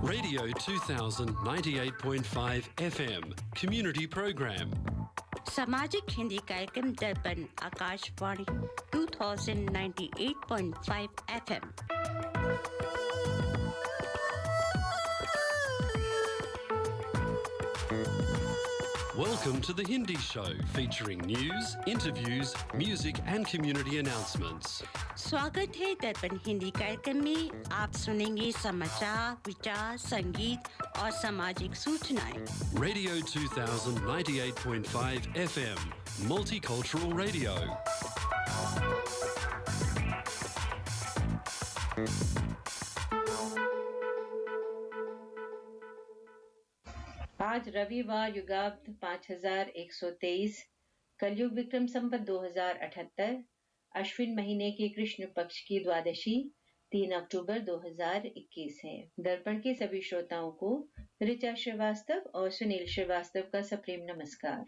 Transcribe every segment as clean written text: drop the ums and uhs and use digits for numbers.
Radio 2000 98.5 FM Community Program. सामाजिक हिंदी कार्यक्रम दर्पण Akashvani 2098.5 FM। Welcome to the Hindi Show, featuring news, interviews, music and community announcements. स्वागत है दर्पण हिंदी कार्यक्रम में। आप सुनेंगे समाचार, विचार, संगीत और सामाजिक सूचनाएं। Radio 2000 98.5 FM Multicultural Radio. आज रविवार युगाब्द 5123 कलयुग विक्रम संवत 2078 अश्विन महीने के कृष्ण पक्ष की द्वादशी 3 अक्टूबर 2021 है। दर्पण के सभी श्रोताओं को ऋचा श्रीवास्तव और सुनील श्रीवास्तव का सप्रेम नमस्कार।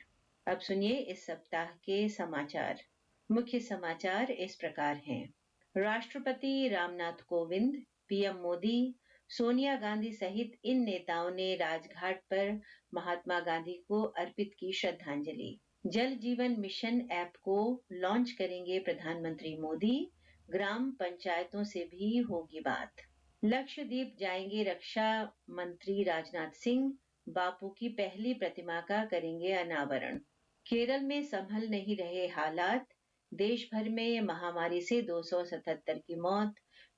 अब सुनिए इस सप्ताह के समाचार। मुख्य समाचार इस प्रकार हैं। राष्ट्रपति रामनाथ कोविंद, पीएम मोदी, सोनिया गांधी सहित इन नेताओं ने राजघाट पर महात्मा गांधी को अर्पित की श्रद्धांजलि। जल जीवन मिशन ऐप को लॉन्च करेंगे प्रधानमंत्री मोदी, ग्राम पंचायतों से भी होगी बात। लक्षद्वीप जाएंगे रक्षा मंत्री राजनाथ सिंह, बापू की पहली प्रतिमा का करेंगे अनावरण। केरल में संभल नहीं रहे हालात, देश भर में महामारी से 277 की मौत,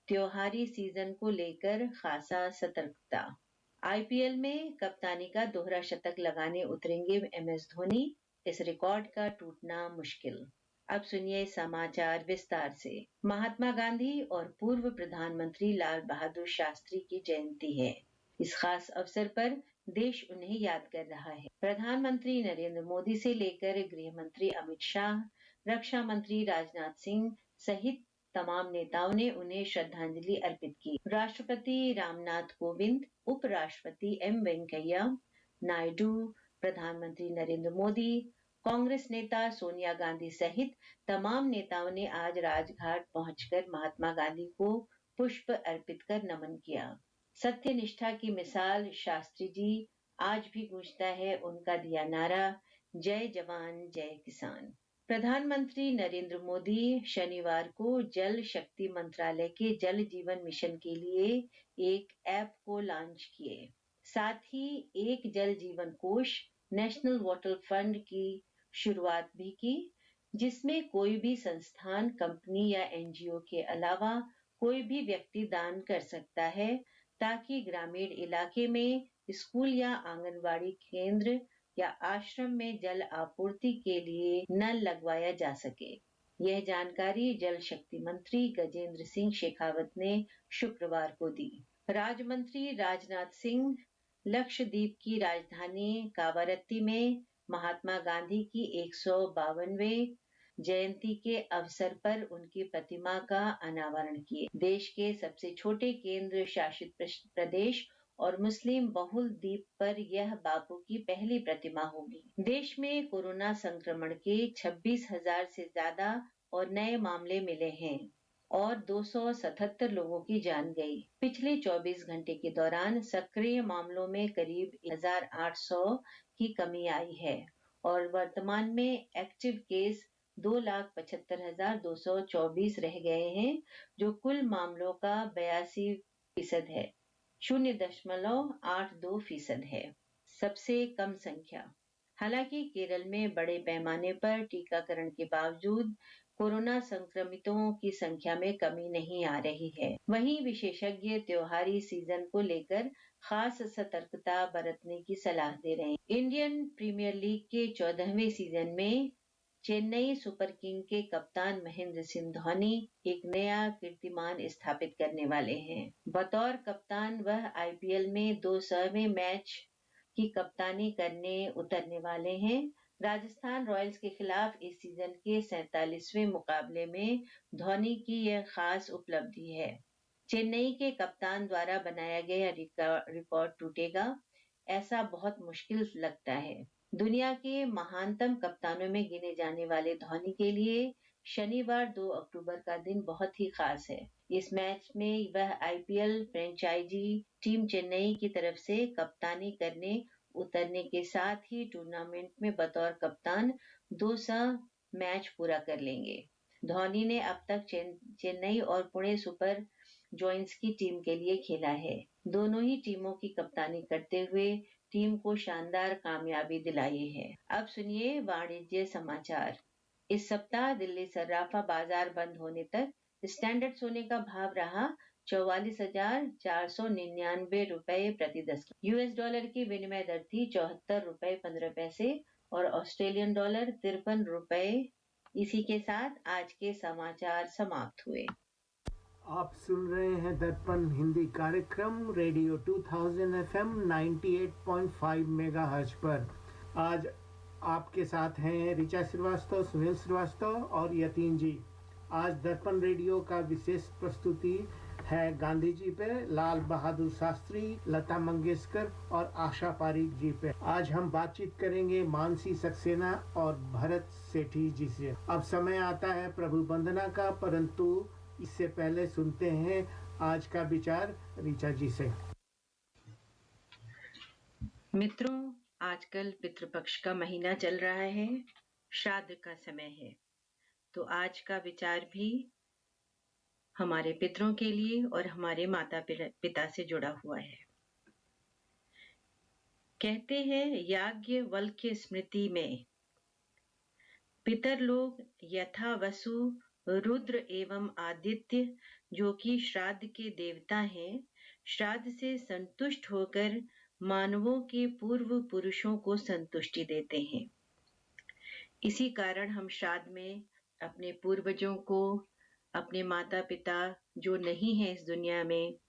त्योहारी सीजन को लेकर खासा सतर्कता। आईपीएल में कप्तानी का दोहरा शतक लगाने उतरेंगे एमएस धोनी, इस रिकॉर्ड का टूटना मुश्किल। अब सुनिए समाचार विस्तार से। महात्मा गांधी और पूर्व प्रधानमंत्री लाल बहादुर शास्त्री की जयंती है। इस खास अवसर पर देश उन्हें याद कर रहा है। प्रधानमंत्री नरेंद्र मोदी से लेकर गृह मंत्री अमित शाह, रक्षा मंत्री राजनाथ सिंह सहित तमाम नेताओं ने उन्हें श्रद्धांजलि अर्पित की। राष्ट्रपति रामनाथ कोविंद, उपराष्ट्रपति एम वेंकैया नायडू, प्रधानमंत्री नरेंद्र मोदी, कांग्रेस नेता सोनिया गांधी सहित तमाम नेताओं ने आज राजघाट पहुंचकर महात्मा गांधी को पुष्प अर्पित कर नमन किया। सत्य निष्ठा की मिसाल शास्त्री जी, आज भी गूंजता है उनका दिया नारा, जय जवान जय किसान। प्रधानमंत्री नरेंद्र मोदी शनिवार को जल शक्ति मंत्रालय के जल जीवन मिशन के लिए एक ऐप को लॉन्च किए। साथ ही एक जल जीवन कोष नेशनल वाटर फंड की शुरुआत भी की, जिसमें कोई भी संस्थान, कंपनी या एनजीओ के अलावा कोई भी व्यक्ति दान कर सकता है, ताकि ग्रामीण इलाके में स्कूल या आंगनवाड़ी केंद्र या आश्रम में जल आपूर्ति के लिए नल लगवाया जा सके। यह जानकारी जल शक्ति मंत्री गजेंद्र सिंह शेखावत ने शुक्रवार को दी। राज्य मंत्री राजनाथ सिंह लक्षद्वीप की राजधानी कावारत्ती में महात्मा गांधी की 152वें जयंती के अवसर पर उनकी प्रतिमा का अनावरण किए। देश के सबसे छोटे केंद्र शासित प्रदेश और मुस्लिम बहुल द्वीप पर यह बापू की पहली प्रतिमा होगी। देश में कोरोना संक्रमण के 26,000 से ज्यादा और नए मामले मिले हैं और 277 लोगों की जान गई। पिछले 24 घंटे के दौरान सक्रिय मामलों में करीब 1,800 की कमी आई है और वर्तमान में एक्टिव केस 2,75,224 रह गए हैं, जो कुल मामलों का 82% है, 0.82% है, सबसे कम संख्या। हालांकि केरल में बड़े पैमाने पर टीकाकरण के बावजूद कोरोना संक्रमितों की संख्या में कमी नहीं आ रही है। वहीं विशेषज्ञ त्योहारी सीजन को लेकर खास सतर्कता बरतने की सलाह दे रहे हैं। इंडियन प्रीमियर लीग के 14वें सीजन में चेन्नई सुपर किंग के कप्तान महेंद्र सिंह धोनी एक नया कीर्तिमान स्थापित करने वाले हैं। बतौर कप्तान वह आईपीएल में 200वें मैच की कप्तानी करने उतरने वाले हैं। राजस्थान रॉयल्स के खिलाफ इस सीजन के 47वें मुकाबले में धोनी की यह खास उपलब्धि है। चेन्नई के कप्तान द्वारा बनाया गया रिकॉर्ड टूटेगा, ऐसा बहुत मुश्किल लगता है। दुनिया के महानतम कप्तानों में गिने जाने वाले धोनी के लिए शनिवार 2 अक्टूबर का दिन बहुत ही खास है। इस मैच में वह आईपीएल फ्रेंचाइजी टीम चेन्नई की तरफ से कप्तानी करने उतरने के साथ ही टूर्नामेंट में बतौर कप्तान 200 मैच पूरा कर लेंगे। धोनी ने अब तक चेन्नई और पुणे सुपर जॉइंट्स की टीम के लिए खेला है। दोनों ही टीमों की कप्तानी करते हुए टीम को शानदार कामयाबी दिलाई है। अब सुनिए वाणिज्य समाचार। इस सप्ताह दिल्ली सर्राफा बाजार बंद होने तक स्टैंडर्ड सोने का भाव रहा 44,499 रुपए प्रति 10। यूएस डॉलर की विनिमय दर थी 74 रुपए 15 पैसे और ऑस्ट्रेलियन डॉलर 53 रुपए। इसी के साथ आज के समाचार समाप्त हुए। आप सुन रहे हैं दर्पण हिंदी कार्यक्रम रेडियो 2000 FM 98.5 मेगाहर्ट्ज पर। आज आपके साथ हैं ऋचा श्रीवास्तव, सुनील श्रीवास्तव और यतीन जी। आज दर्पण रेडियो का विशेष प्रस्तुति है गांधी जी पे, लाल बहादुर शास्त्री, लता मंगेशकर और आशा पारीक जी पे। आज हम बातचीत करेंगे मानसी सक्सेना और भरत सेठी जी से। अब समय आता है प्रभु वंदना का, परंतु इससे पहले सुनते हैं आज का विचार ऋचा जी से। मित्रों, आजकल पितृपक्ष का महीना चल रहा है, श्राद्ध का समय है, तो आज का विचार भी हमारे पितरों के लिए और हमारे माता पिता से जुड़ा हुआ है। कहते हैं याज्ञवल्क्य स्मृति में, पितर लोग यथा वसु, रुद्र एवं आदित्य जो कि श्राद्ध के देवता हैं, श्राद्ध से संतुष्ट होकर मानवों के पूर्व पुरुषों को संतुष्टि देते हैं। इसी कारण हम श्राद्ध में अपने पूर्वजों को, अपने माता पिता जो नहीं है इस दुनिया में,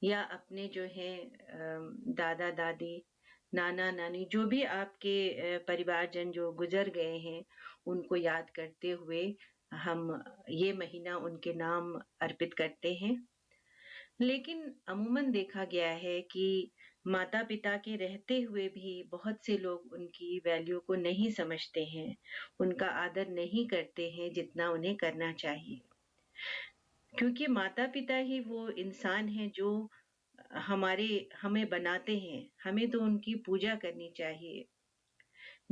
या अपने जो है दादा दादी, नाना नानी, जो भी आपके परिवारजन जो गुजर गए हैं, उनको याद करते हुए हम ये महीना उनके नाम अर्पित करते हैं। लेकिन अमूमन देखा गया है कि माता पिता के रहते हुए भी बहुत से लोग उनकी वैल्यू को नहीं समझते हैं, उनका आदर नहीं करते हैं जितना उन्हें करना चाहिए। क्योंकि माता पिता ही वो इंसान हैं जो हमें बनाते हैं, हमें तो उनकी पूजा करनी चाहिए।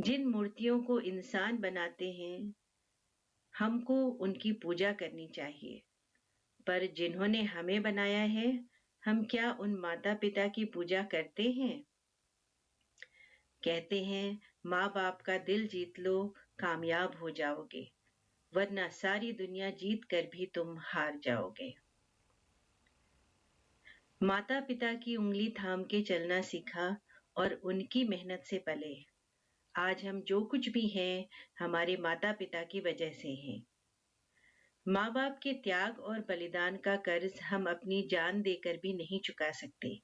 जिन मूर्तियों को इंसान बनाते हैं, हमको उनकी पूजा करनी चाहिए, पर जिन्होंने हमें बनाया है, हम क्या उन माता पिता की पूजा करते हैं? कहते हैं माँ बाप का दिल जीत लो, कामयाब हो जाओगे, वरना सारी दुनिया जीत कर भी तुम हार जाओगे। माता पिता की उंगली थाम के चलना सीखा और उनकी मेहनत से पले। आज हम जो कुछ भी हैं, हमारे माता पिता की वजह से हैं। माँ बाप के त्याग और बलिदान का कर्ज हम अपनी जान देकर भी नहीं चुका सकते।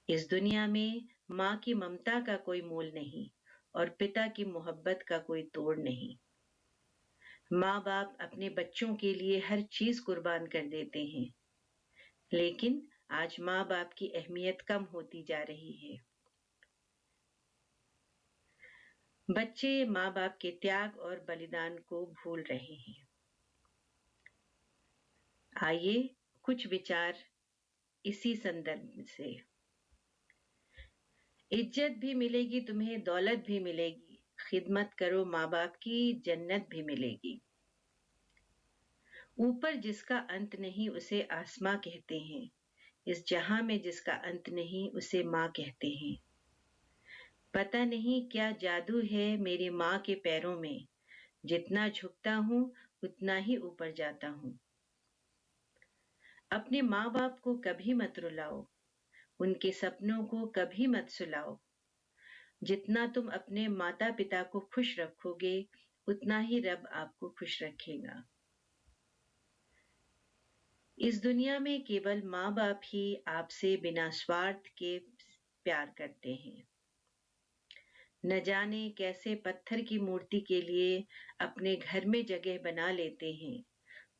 इस दुनिया में माँ की ममता का कोई मोल नहीं और पिता की मोहब्बत का कोई तोड़ नहीं। माँ बाप अपने बच्चों के लिए हर चीज कुर्बान कर देते हैं, लेकिन आज माँ बाप की अहमियत कम होती जा रही है। बच्चे माँ बाप के त्याग और बलिदान को भूल रहे हैं। आइए कुछ विचार इसी संदर्भ से। इज्जत भी मिलेगी तुम्हें, दौलत भी मिलेगी, खिदमत करो माँ बाप की, जन्नत भी मिलेगी। ऊपर जिसका अंत नहीं उसे आसमां कहते हैं, इस जहां में जिसका अंत नहीं उसे माँ कहते हैं। पता नहीं क्या जादू है मेरी माँ के पैरों में, जितना झुकता हूँ उतना ही ऊपर जाता हूँ। अपने माँ बाप को कभी मत रुलाओ, उनके सपनों को कभी मत सुलाओ। जितना तुम अपने माता पिता को खुश रखोगे, उतना ही रब आपको खुश रखेगा। इस दुनिया में केवल माँ बाप ही आपसे बिना स्वार्थ के प्यार करते हैं। न जाने कैसे पत्थर की मूर्ति के लिए अपने घर में जगह बना लेते हैं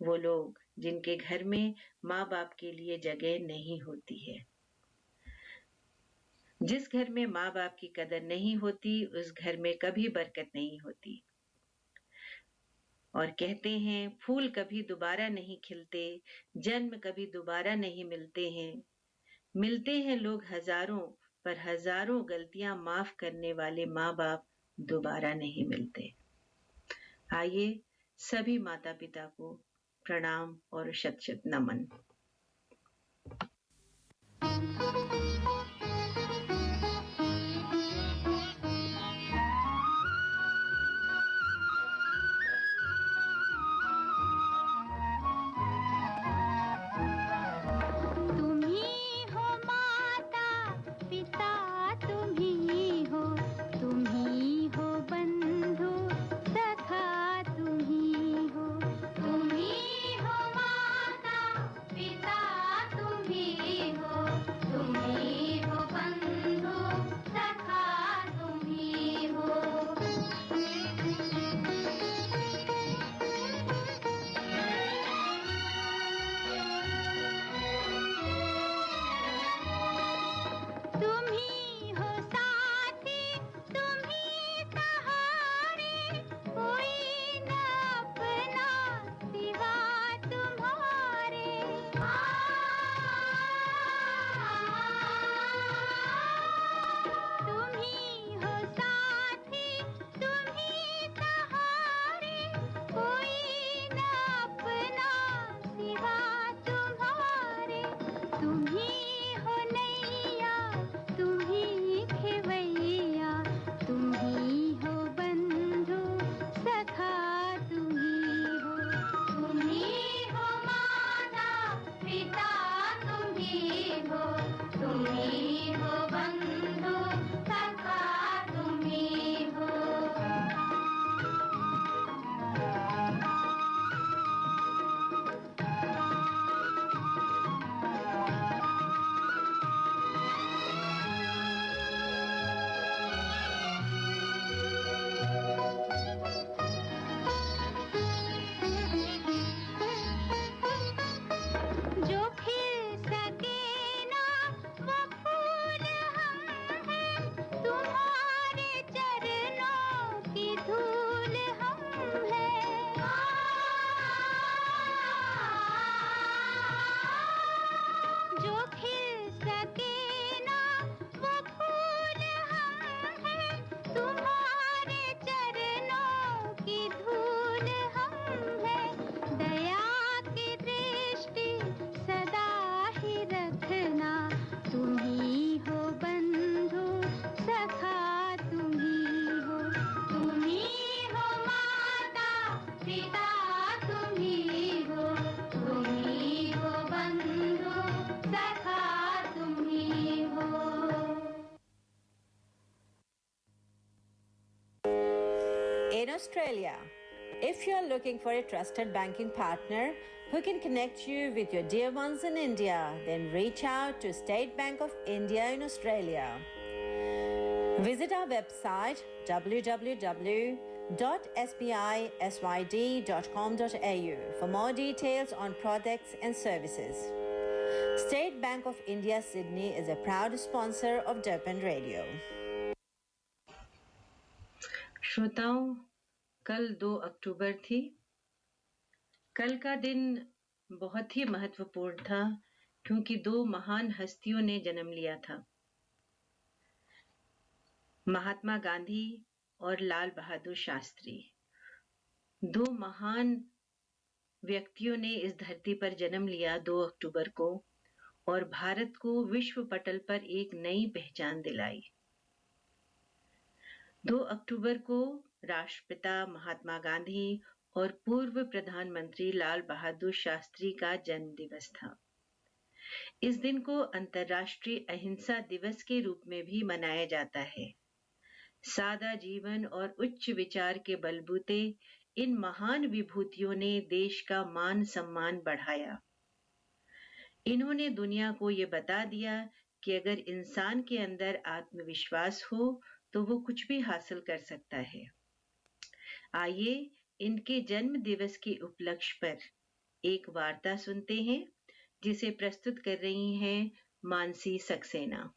वो लोग जिनके घर में माँ बाप के लिए जगह नहीं होती है। जिस घर में माँ बाप की कदर नहीं होती, उस घर में कभी बरकत नहीं होती। और कहते हैं फूल कभी दोबारा नहीं खिलते, जन्म कभी दोबारा नहीं मिलते हैं, मिलते हैं लोग हजारों, पर हजारों गलतियां माफ करने वाले माँ बाप दोबारा नहीं मिलते। आइए सभी माता पिता को प्रणाम और शत शत नमन। In Australia, if you're looking for a trusted banking partner who can connect you with your dear ones in India, then reach out to State Bank of India in Australia. Visit our website www.sbisyd.com.au for more details on products and services. State Bank of India Sydney is a proud sponsor of Durban Radio. श्रोताओं, कल 2 अक्टूबर थी। कल का दिन बहुत ही महत्वपूर्ण था क्योंकि 2 महान हस्तियों ने जन्म लिया था, महात्मा गांधी और लाल बहादुर शास्त्री। 2 महान व्यक्तियों ने इस धरती पर जन्म लिया 2 अक्टूबर को और भारत को विश्व पटल पर एक नई पहचान दिलाई। 2 अक्टूबर को राष्ट्रपिता महात्मा गांधी और पूर्व प्रधानमंत्री लाल बहादुर शास्त्री का जन्म दिवस था। इस दिन को अंतर्राष्ट्रीय अहिंसा दिवस के रूप में भी मनाया जाता है। सादा जीवन और उच्च विचार के बलबूते इन महान विभूतियों ने देश का मान सम्मान बढ़ाया। इन्होंने दुनिया को ये बता दिया कि अगर इंसान के अंदर आत्मविश्वास हो तो वो कुछ भी हासिल कर सकता है। आइए इनके जन्म दिवस के उपलक्ष्य पर एक वार्ता सुनते हैं जिसे प्रस्तुत कर रही हैं मानसी सक्सेना।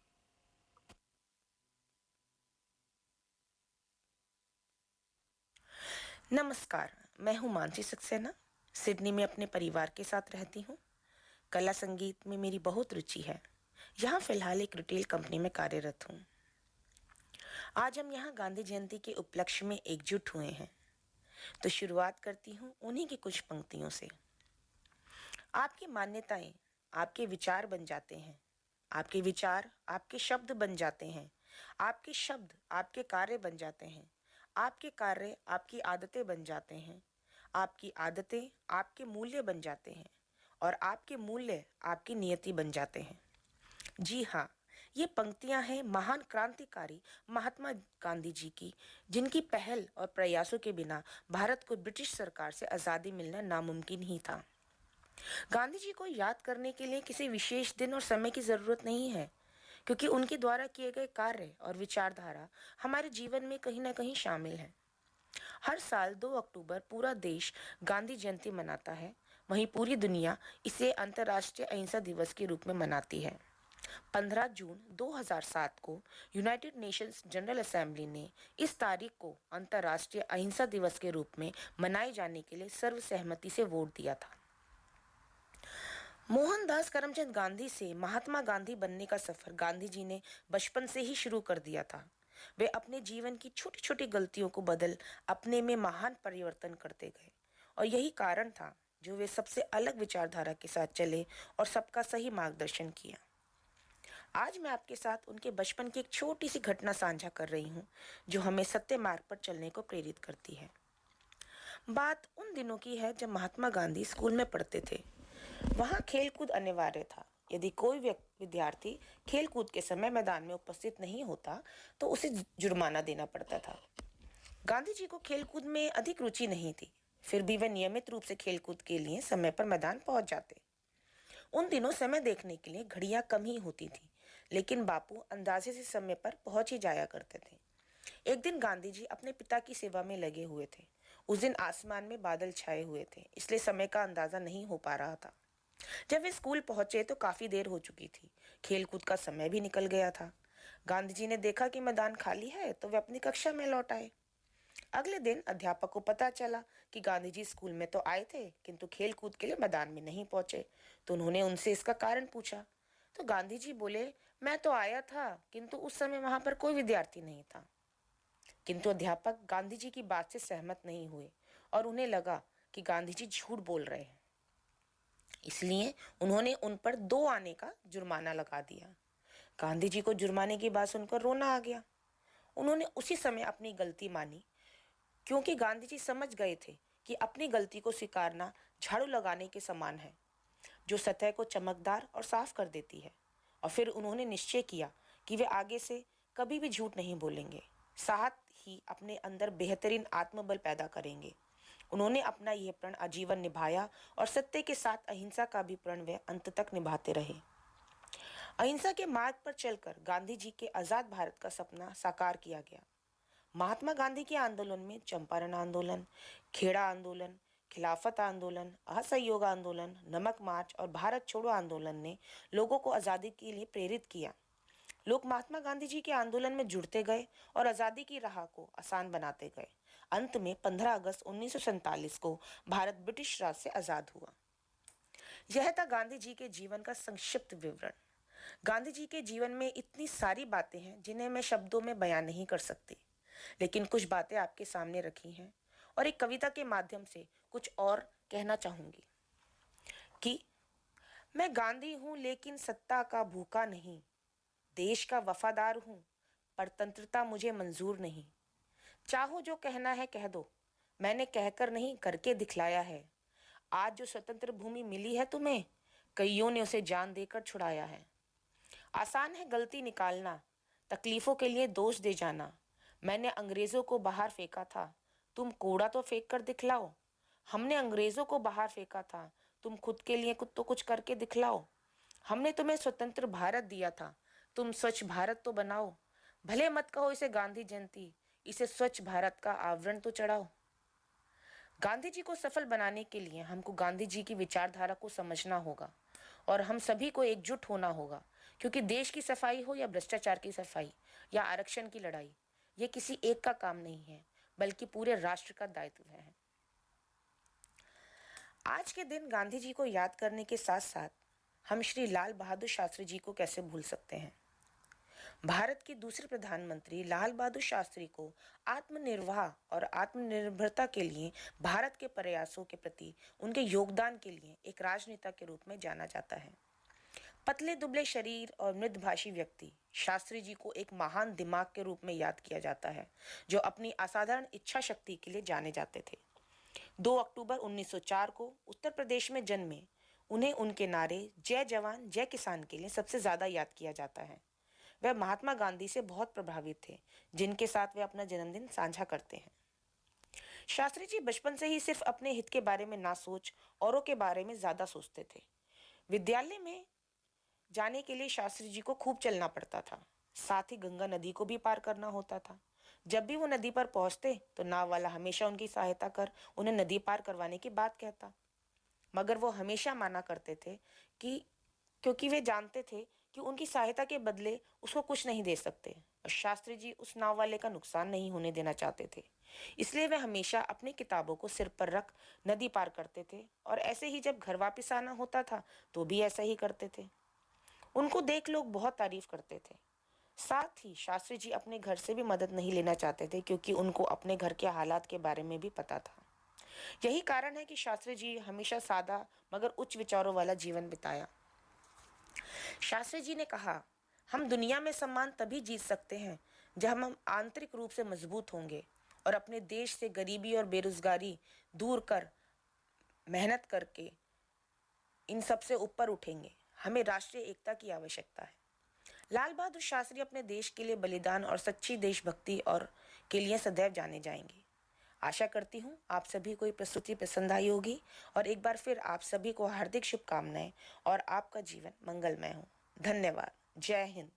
नमस्कार, मैं हूँ मानसी सक्सेना। सिडनी में अपने परिवार के साथ रहती हूँ। कला संगीत में मेरी बहुत रुचि है। यहाँ फिलहाल एक रिटेल कंपनी में कार्यरत हूँ। आज हम यहाँ गांधी जयंती के उपलक्ष्य में एकजुट हुए हैं, तो शुरुआत करती हूँ उन्हीं की कुछ पंक्तियों से। आपकी मान्यताएं आपके विचार बन जाते हैं, आपके विचार आपके शब्द बन जाते हैं, आपके शब्द आपके कार्य बन जाते हैं, आपके कार्य आपकी आदतें बन जाते हैं, आपकी आदतें आपके मूल्य बन जाते हैं और आपके मूल्य आपकी नियति बन जाते हैं। जी हाँ, ये पंक्तियां हैं महान क्रांतिकारी महात्मा गांधी जी की, जिनकी पहल और प्रयासों के बिना भारत को ब्रिटिश सरकार से आज़ादी मिलना नामुमकिन ही था। गांधी जी को याद करने के लिए किसी विशेष दिन और समय की जरूरत नहीं है, क्योंकि उनके द्वारा किए गए कार्य और विचारधारा हमारे जीवन में कहीं ना कहीं शामिल है। हर साल 2 अक्टूबर पूरा देश गांधी जयंती मनाता है, वहीं पूरी दुनिया इसे अंतर्राष्ट्रीय अहिंसा दिवस के रूप में मनाती है। 15 जून 2007 को यूनाइटेड नेशंस जनरल असेंबली ने इस तारीख को अंतर्राष्ट्रीय अहिंसा दिवस के रूप में मनाए जाने के लिए सर्वसहमति से वोट दिया था। मोहनदास करमचंद गांधी से महात्मा गांधी बनने का सफर गांधी जी ने बचपन से ही शुरू कर दिया था। वे अपने जीवन की छोटी छोटी गलतियों को बदल अपने में महान परिवर्तन करते गए, और यही कारण था जो वे सबसे अलग विचारधारा के साथ चले और सबका सही मार्गदर्शन किया। आज मैं आपके साथ उनके बचपन की एक छोटी सी घटना साझा कर रही हूँ, जो हमें सत्य मार्ग पर चलने को प्रेरित करती है। बात उन दिनों की है जब महात्मा गांधी स्कूल में पढ़ते थे। वहाँ खेलकूद अनिवार्य था। यदि कोई विद्यार्थी खेलकूद के समय मैदान में उपस्थित नहीं होता तो उसे जुर्माना देना पड़ता था। गांधी जी को खेलकूद में अधिक रुचि नहीं थी, फिर भी वे नियमित रूप से खेलकूद के लिए समय पर मैदान पहुंच जाते। उन दिनों समय देखने के लिए घड़ियां कम ही होती थी, लेकिन बापू अंदाजे से समय पर पहुंच ही जाया करते थे। एक दिन गांधी जी अपने पिता की सेवा में लगे हुए थे। उस दिन आसमान में बादल छाए हुए थे, इसलिए समय का अंदाजा नहीं हो पा रहा था। जब वे स्कूल पहुंचे तो काफी देर हो चुकी थी। खेलकूद का समय भी निकल गया था। गांधी जी ने देखा कि मैदान खाली है तो वे अपनी कक्षा में लौट आए। अगले दिन अध्यापक को पता चला कि गांधी जी स्कूल में तो आए थे, किंतु खेलकूद के लिए मैदान में नहीं पहुंचे। तो उन्होंने उनसे इसका कारण पूछा, तो गांधी जी बोले, मैं तो आया था, किंतु उस समय वहां पर कोई विद्यार्थी नहीं था। किंतु अध्यापक गांधी जी की बात से सहमत नहीं हुए और उन्हें लगा कि गांधी जी झूठ बोल रहे हैं। इसलिए उन्होंने उन पर 2 आने का जुर्माना लगा दिया। गांधी जी को जुर्माने की बात सुनकर रोना आ गया। उन्होंने उसी समय अपनी गलती मानी, क्योंकि गांधी जी समझ गए थे कि अपनी गलती को स्वीकारना झाड़ू लगाने के समान है, जो सतह को चमकदार और साफ कर देती है। और फिर उन्होंने निश्चय किया कि वे आगे से कभी भी झूठ नहीं बोलेंगे, साथ ही अपने अंदर बेहतरीन आत्मबल पैदा करेंगे। उन्होंने अपना यह प्रण आजीवन निभाया और सत्य के साथ अहिंसा का भी प्रण वे अंत तक निभाते रहे। अहिंसा के मार्ग पर चलकर गांधी जी के आजाद भारत का सपना साकार किया गया। महात्मा गांधी के आंदोलन में चंपारण आंदोलन, खेड़ा आंदोलन, खिलाफत आंदोलन, असहयोग आंदोलन, नमक मार्च और भारत छोड़ो आंदोलन ने लोगों को आज़ादी के लिए प्रेरित किया। लोग महात्मा गांधी जी के आंदोलन में जुड़ते गए और आज़ादी की राह को आसान बनाते गए। अंत में 15 अगस्त 1947 को भारत ब्रिटिश राज से आज़ाद हुआ। यह था गांधी जी के जीवन का संक्षिप्त विवरण। गांधी जी के जीवन में इतनी सारी बातें हैं जिन्हें मैं शब्दों में बयान नहीं कर सकती, लेकिन कुछ बातें आपके सामने रखी हैं और एक कविता के माध्यम से कुछ और कहना चाहूंगी कि मैं गांधी हूं लेकिन सत्ता का भूखा नहीं, देश का वफादार हूं, परतंत्रता मुझे मंजूर नहीं। चाहो जो कहना है कह दो, मैंने कहकर नहीं करके दिखलाया है। आज जो स्वतंत्र भूमि मिली है तुम्हें, कईयों ने उसे जान देकर छुड़ाया है। आसान है गलती निकालना, तकलीफों के लिए दोष दे जाना। मैंने अंग्रेजों को बाहर फेंका था, तुम कूड़ा तो फेंक कर दिखलाओ। हमने अंग्रेजों को बाहर फेंका था, तुम खुद के लिए तो कुछ करके दिखलाओ। हमने तुम्हें स्वतंत्र भारत दिया था, तुम स्वच्छ भारत तो बनाओ। भले मत कहो इसे गांधी जयंती, इसे स्वच्छ भारत का आवरण तो चढ़ाओ। गांधी जी को सफल बनाने के लिए हमको गांधी जी की विचारधारा को समझना होगा और हम सभी को एकजुट होना होगा, क्योंकि देश की सफाई हो या भ्रष्टाचार की सफाई या आरक्षण की लड़ाई, ये किसी एक का काम नहीं है, बल्कि पूरे राष्ट्र का दायित्व है। आज के दिन गांधी जी को याद करने के साथ साथ हम श्री लाल बहादुर शास्त्री जी को कैसे भूल सकते हैं। भारत के दूसरे प्रधानमंत्री लाल बहादुर शास्त्री को आत्मनिर्वाह और आत्मनिर्भरता के लिए भारत के प्रयासों के प्रति उनके योगदान के लिए एक राजनेता के रूप में जाना जाता है। पतले दुबले शरीर और मृदभाषी व्यक्ति शास्त्री जी को एक महान दिमाग के रूप में याद किया जाता है, जो अपनी असाधारण इच्छा शक्ति के लिए जाने जाते थे। 2 अक्टूबर 1904 को उत्तर प्रदेश में जन्मे उन्हें उनके नारे जय जवान जय किसान के लिए सबसे ज्यादा याद किया जाता है। वह महात्मा गांधी से बहुत प्रभावित थे, जिनके साथ वे अपना जन्मदिन साझा करते हैं। शास्त्री जी बचपन से ही सिर्फ अपने हित के बारे में ना सोच औरों के बारे में ज्यादा सोचते थे। विद्यालय में जाने के लिए शास्त्री जी को खूब चलना पड़ता था, साथ ही गंगा नदी को भी पार करना होता था। जब भी वो नदी पर पहुंचते तो नाव वाला हमेशा उनकी सहायता कर उन्हें नदी पार करवाने की बात कहता, मगर वो हमेशा माना करते थे क्योंकि वे जानते थे कि उनकी सहायता के बदले उसको कुछ नहीं दे सकते और शास्त्री जी उस नाव वाले का नुकसान नहीं होने देना चाहते थे। इसलिए वे हमेशा अपनी किताबों को सिर पर रख नदी पार करते थे और ऐसे ही जब घर वापस आना होता था तो भी ऐसा ही करते थे। उनको देख लोग बहुत तारीफ करते थे। साथ ही शास्त्री जी अपने घर से भी मदद नहीं लेना चाहते थे, क्योंकि उनको अपने घर के हालात के बारे में भी पता था। यही कारण है कि शास्त्री जी हमेशा सादा मगर उच्च विचारों वाला जीवन बिताया। शास्त्री जी ने कहा, हम दुनिया में सम्मान तभी जीत सकते हैं जब हम आंतरिक रूप से मजबूत होंगे और अपने देश से गरीबी और बेरोजगारी दूर कर मेहनत करके इन सब से ऊपर उठेंगे। हमें राष्ट्रीय एकता की आवश्यकता है। लाल बहादुर शास्त्री अपने देश के लिए बलिदान और सच्ची देशभक्ति और के लिए सदैव जाने जाएंगे। आशा करती हूँ आप सभी को ये प्रस्तुति पसंद आई होगी और एक बार फिर आप सभी को हार्दिक शुभकामनाएं और आपका जीवन मंगलमय हो। धन्यवाद। जय हिंद।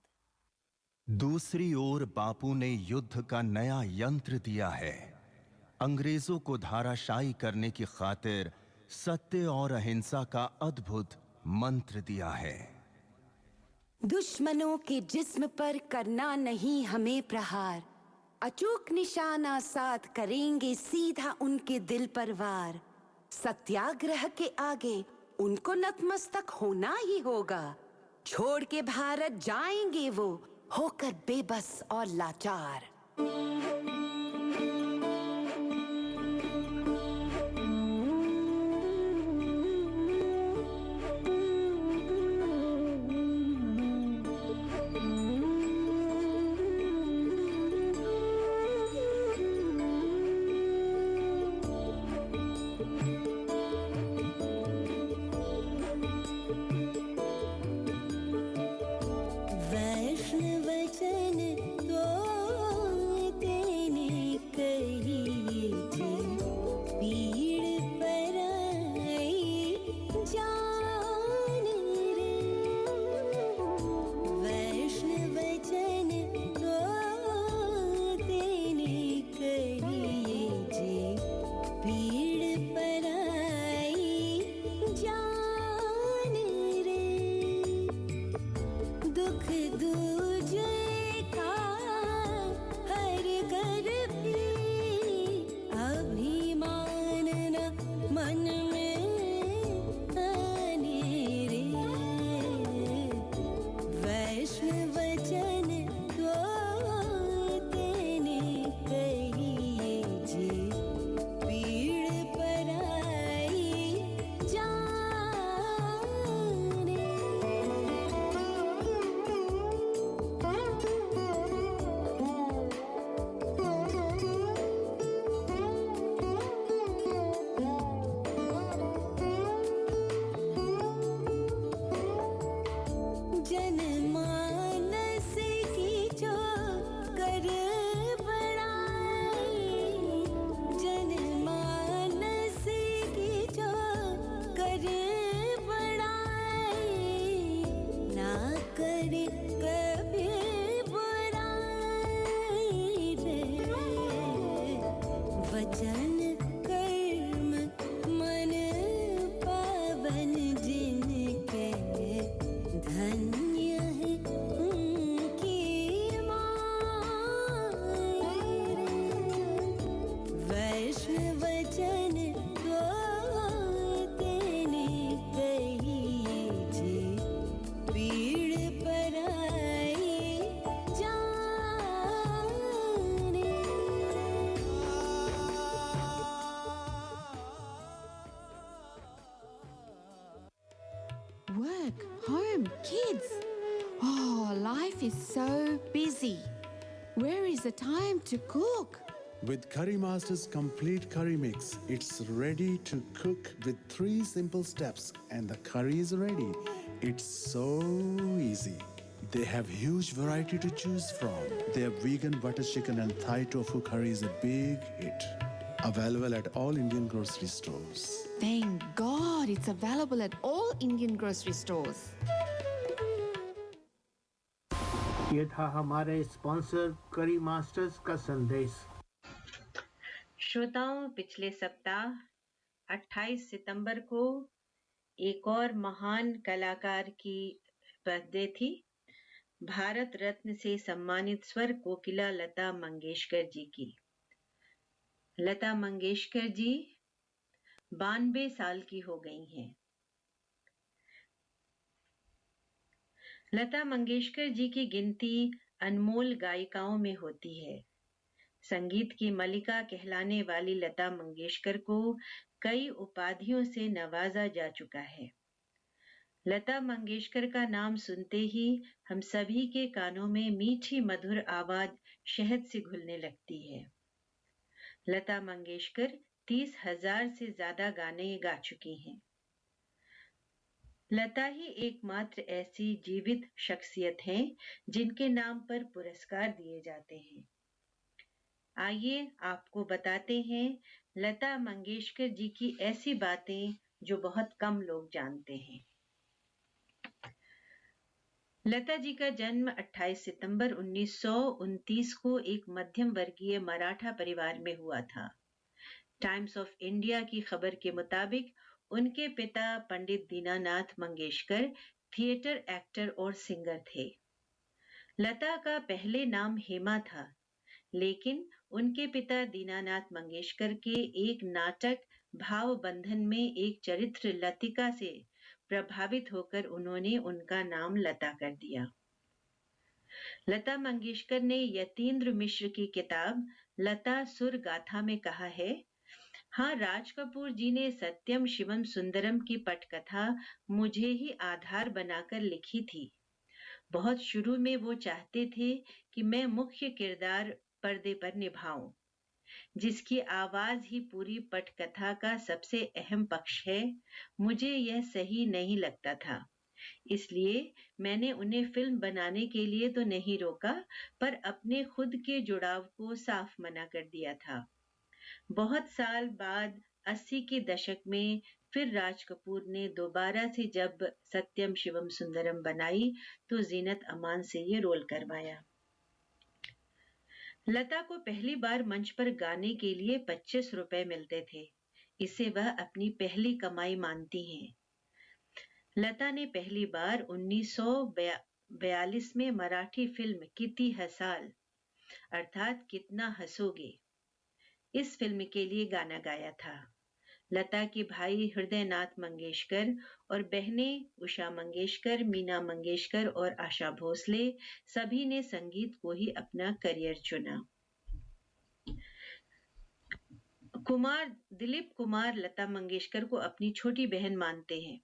दूसरी ओर बापू ने युद्ध का नया यंत्र दिया है। अंग्रेजों को धाराशायी करने की खातिर सत्य और अहिंसा का अद्भुत मंत्र दिया है। दुश्मनों के जिस्म पर करना नहीं हमें प्रहार, अचूक निशाना साध करेंगे सीधा उनके दिल पर वार। सत्याग्रह के आगे उनको नतमस्तक होना ही होगा, छोड़ के भारत जाएंगे वो होकर बेबस और लाचार। वैष्णव जन तो work, home, kids. Oh, life is so busy. Where is the time to cook? With Curry Master's complete curry mix, it's ready to cook with 3 simple steps and the curry is ready. It's so easy. They have huge variety to choose from. Their vegan butter chicken and Thai tofu curry is a big hit. Available at all Indian grocery stores. Thank God it's available at all Indian grocery stores. ये था हमारे sponsor करी masters का संदेश। श्रोताओं, पिछले सप्ताह 28 सितंबर को एक और महान कलाकार की बर्थडे थी। भारत रत्न से सम्मानित स्वर कोकिला लता मंगेशकर जी की। लता मंगेशकर जी 92 साल की हो गई हैं। लता मंगेशकर जी की गिनती अनमोल गायिकाओं में होती है। संगीत की मलिका कहलाने वाली लता मंगेशकर को कई उपाधियों से नवाजा जा चुका है। लता मंगेशकर का नाम सुनते ही हम सभी के कानों में मीठी मधुर आवाज शहद से घुलने लगती है। लता मंगेशकर 30,000 से ज्यादा गाने गा चुकी हैं। लता ही एकमात्र ऐसी जीवित शख्सियत हैं जिनके नाम पर पुरस्कार दिए जाते हैं। आइए आपको बताते हैं लता मंगेशकर जी की ऐसी बातें जो बहुत कम लोग जानते हैं। लता जी का जन्म 28 सितंबर 1929 को एक मध्यम वर्गीय मराठा परिवार में हुआ था। टाइम्स ऑफ इंडिया की खबर के मुताबिक उनके पिता पंडित दीनानाथ मंगेशकर थिएटर एक्टर और सिंगर थे। लता का पहले नाम हेमा था, लेकिन उनके पिता दीनानाथ मंगेशकर के एक नाटक भाव बंधन में एक चरित्र लतिका से प्रभावित होकर उन्होंने उनका नाम लता कर दिया। लता मंगेशकर ने यतीन्द्र मिश्र की किताब लता सुर गाथा में कहा है, हाँ, राज कपूर जी ने सत्यम शिवम सुंदरम की पटकथा मुझे ही आधार बनाकर लिखी थी। बहुत शुरू में वो चाहते थे कि मैं मुख्य किरदार पर्दे पर निभाऊं, जिसकी आवाज ही पूरी पटकथा का सबसे अहम पक्ष है। मुझे यह सही नहीं लगता था, इसलिए मैंने उन्हें फिल्म बनाने के लिए तो नहीं रोका, पर अपने खुद के जुड़ाव को साफ मना कर दिया था। बहुत साल बाद 80 के दशक में फिर राज कपूर ने दोबारा से जब सत्यम शिवम सुंदरम बनाई तो जीनत अमान से ये रोल करवाया। लता को पहली बार मंच पर गाने के लिए 25 रुपए मिलते थे। इसे वह अपनी पहली कमाई मानती हैं। लता ने पहली बार 1942 में मराठी फिल्म किती हसाल अर्थात कितना हंसोगे, इस फिल्म के लिए गाना गाया था। लता के भाई हृदयनाथ मंगेशकर और बहनें उषा मंगेशकर, मीना मंगेशकर और आशा भोसले सभी ने संगीत को ही अपना करियर चुना। दिलीप कुमार लता मंगेशकर को अपनी छोटी बहन मानते हैं।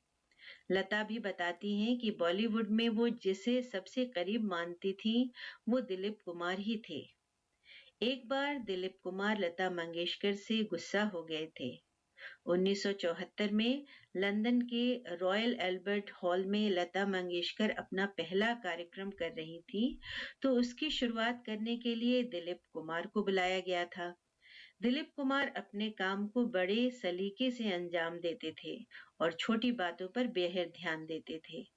लता भी बताती हैं कि बॉलीवुड में वो जिसे सबसे करीब मानती थी वो दिलीप कुमार ही थे। एक बार दिलीप कुमार लता मंगेशकर से गुस्सा हो गए थे। 1974 में लंदन के रॉयल एल्बर्ट हॉल में लता मंगेशकर अपना पहला कार्यक्रम कर रही थी, तो उसकी शुरुआत करने के लिए दिलीप कुमार को बुलाया गया था। दिलीप कुमार अपने काम को बड़े सलीके से अंजाम देते थे और छोटी बातों पर बेहद ध्यान देते थे।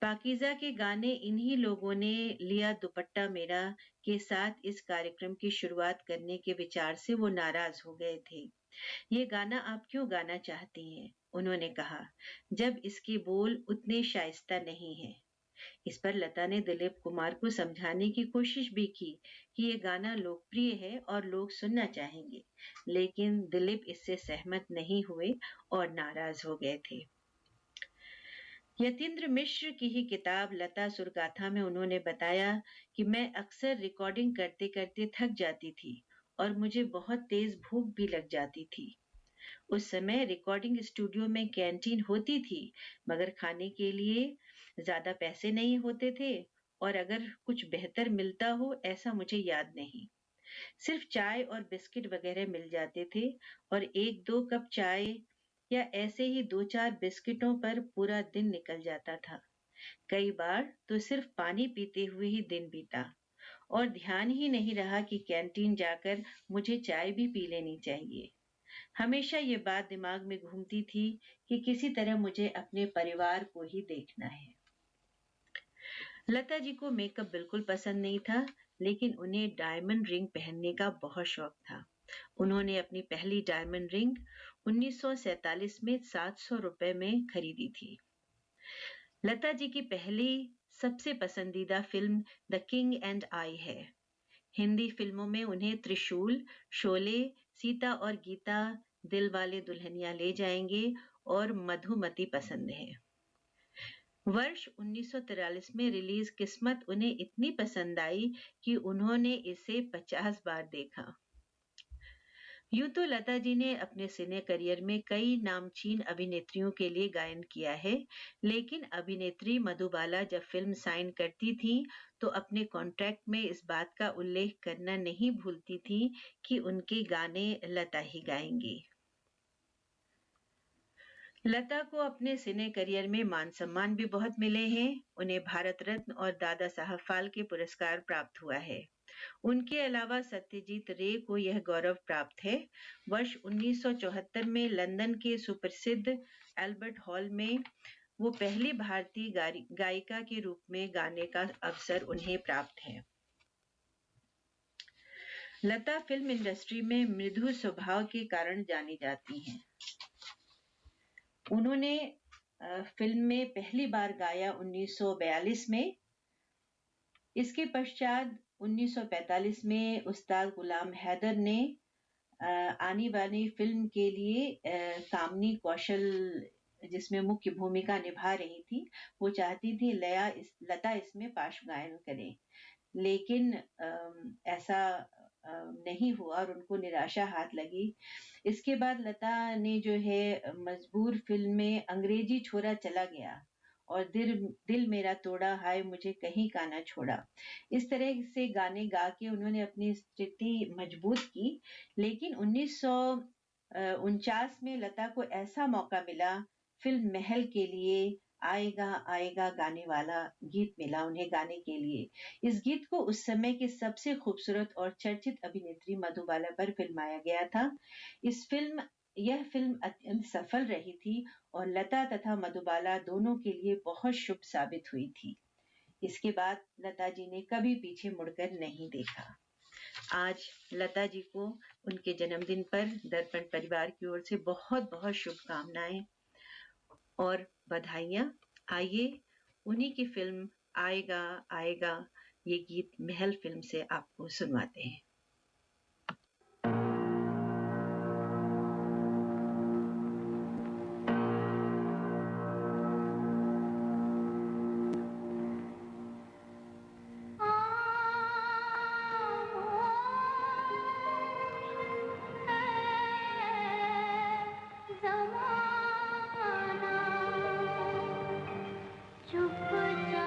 पाकीज़ा के गाने इन्हीं लोगों ने लिया दुपट्टा मेरा के साथ इस कार्यक्रम की शुरुआत करने के विचार से वो नाराज हो गए थे। ये गाना आप क्यों गाना चाहती हैं? उन्होंने कहा, जब इसके बोल उतने शाइस्ता नहीं हैं। इस पर लता ने दिलीप कुमार को समझाने की कोशिश भी की कि ये गाना लोकप्रिय है और लोग सुनना चाहेंगे, लेकिन दिलीप इससे सहमत नहीं हुए और नाराज हो गए थे। यतीन्द्र मिश्र की ही किताब लता सुरगाथा में उन्होंने बताया कि मैं अक्सर रिकॉर्डिंग करते करते थक जाती थी और मुझे बहुत तेज भूख भी लग जाती थी। उस समय रिकॉर्डिंग स्टूडियो में कैंटीन होती थी, मगर खाने के लिए ज्यादा पैसे नहीं होते थे, और अगर कुछ बेहतर मिलता हो ऐसा मुझे याद नहीं। सिर्फ चाय और बिस्किट वगैरह मिल जाते थे, और एक दो कप चाय या ऐसे ही दो चार बिस्किटों पर पूरा दिन निकल जाता था। कई बार तो सिर्फ पानी पीते हुए ही दिन बीता, और ध्यान ही नहीं रहा कि कैंटीन जाकर मुझे चाय भी पी लेनी चाहिए। हमेशा ये बात दिमाग में घूमती थी कि किसी तरह मुझे अपने परिवार को ही देखना है। लता जी को मेकअप बिल्कुल पसंद नहीं था, लेकिन उन्हें डायमंड रिंग पहनने का बहुत शौक था। उन्होंने अपनी पहली डायमंड रिंग 1947 में 700 रुपए में खरीदी थी। लता जी की पहली सबसे पसंदीदा film the king and I है। हिंदी फिल्मों में उन्हें त्रिशूल, शोले, सीता और गीता, दिल वाले दुल्हनिया ले जाएंगे और मधुमती पसंद है। वर्ष 1943 में रिलीज किस्मत उन्हें इतनी पसंद आई कि उन्होंने इसे 50 बार देखा। यूं तो लता जी ने अपने सिने करियर में कई नामचीन अभिनेत्रियों के लिए गायन किया है, लेकिन अभिनेत्री मधुबाला जब फिल्म साइन करती थी तो अपने कॉन्ट्रैक्ट में इस बात का उल्लेख करना नहीं भूलती थी कि उनके गाने लता ही गाएंगी। लता को अपने सिने करियर में मान सम्मान भी बहुत मिले हैं। उन्हें भारत रत्न और दादा साहब फाल्के पुरस्कार प्राप्त हुआ है। उनके अलावा सत्यजीत रे को यह गौरव प्राप्त है। वर्ष 1974 में लंदन के सुप्रसिद्ध एल्बर्ट हॉल में वो पहली भारतीय गायिका के रूप में गाने का अवसर उन्हें प्राप्त है। लता फिल्म इंडस्ट्री में मृदु स्वभाव के कारण जानी जाती हैं। उन्होंने फिल्म में पहली बार गाया 1942 में। इसके पश्चात 1945 में उस्ताद गुलाम हैदर ने आने वाली फिल्म के लिए कामनी कौशल, जिसमें मुख्य भूमिका निभा रही थी, वो चाहती थी लता इसमें पार्श्व गायन करे, लेकिन ऐसा नहीं हुआ और उनको निराशा हाथ लगी। इसके बाद लता ने जो है मजबूर फिल्म में अंग्रेजी छोरा चला गया और दिल मेरा तोड़ा, हाय मुझे कहीं का ना छोड़ा, इस तरह से गाने गा के उन्होंने अपनी स्थिति मजबूत की। लेकिन 1949 में लता को ऐसा मौका मिला, फिल्म महल के लिए आएगा आएगा गाने वाला गीत मिला उन्हें गाने के लिए। इस गीत को उस समय की सबसे खूबसूरत और चर्चित अभिनेत्री मधुबाला पर फिल्माया गया था। यह फिल्म अत्यंत सफल रही थी और लता तथा मधुबाला दोनों के लिए बहुत शुभ साबित हुई थी। इसके बाद लता जी ने कभी पीछे मुड़कर नहीं देखा। आज लता जी को उनके जन्मदिन पर दर्पण परिवार की ओर से बहुत बहुत शुभकामनाएं और बधाइयां। आइए उन्हीं की फिल्म आएगा आएगा ये गीत महल फिल्म से आपको सुनवाते हैं। चुप जा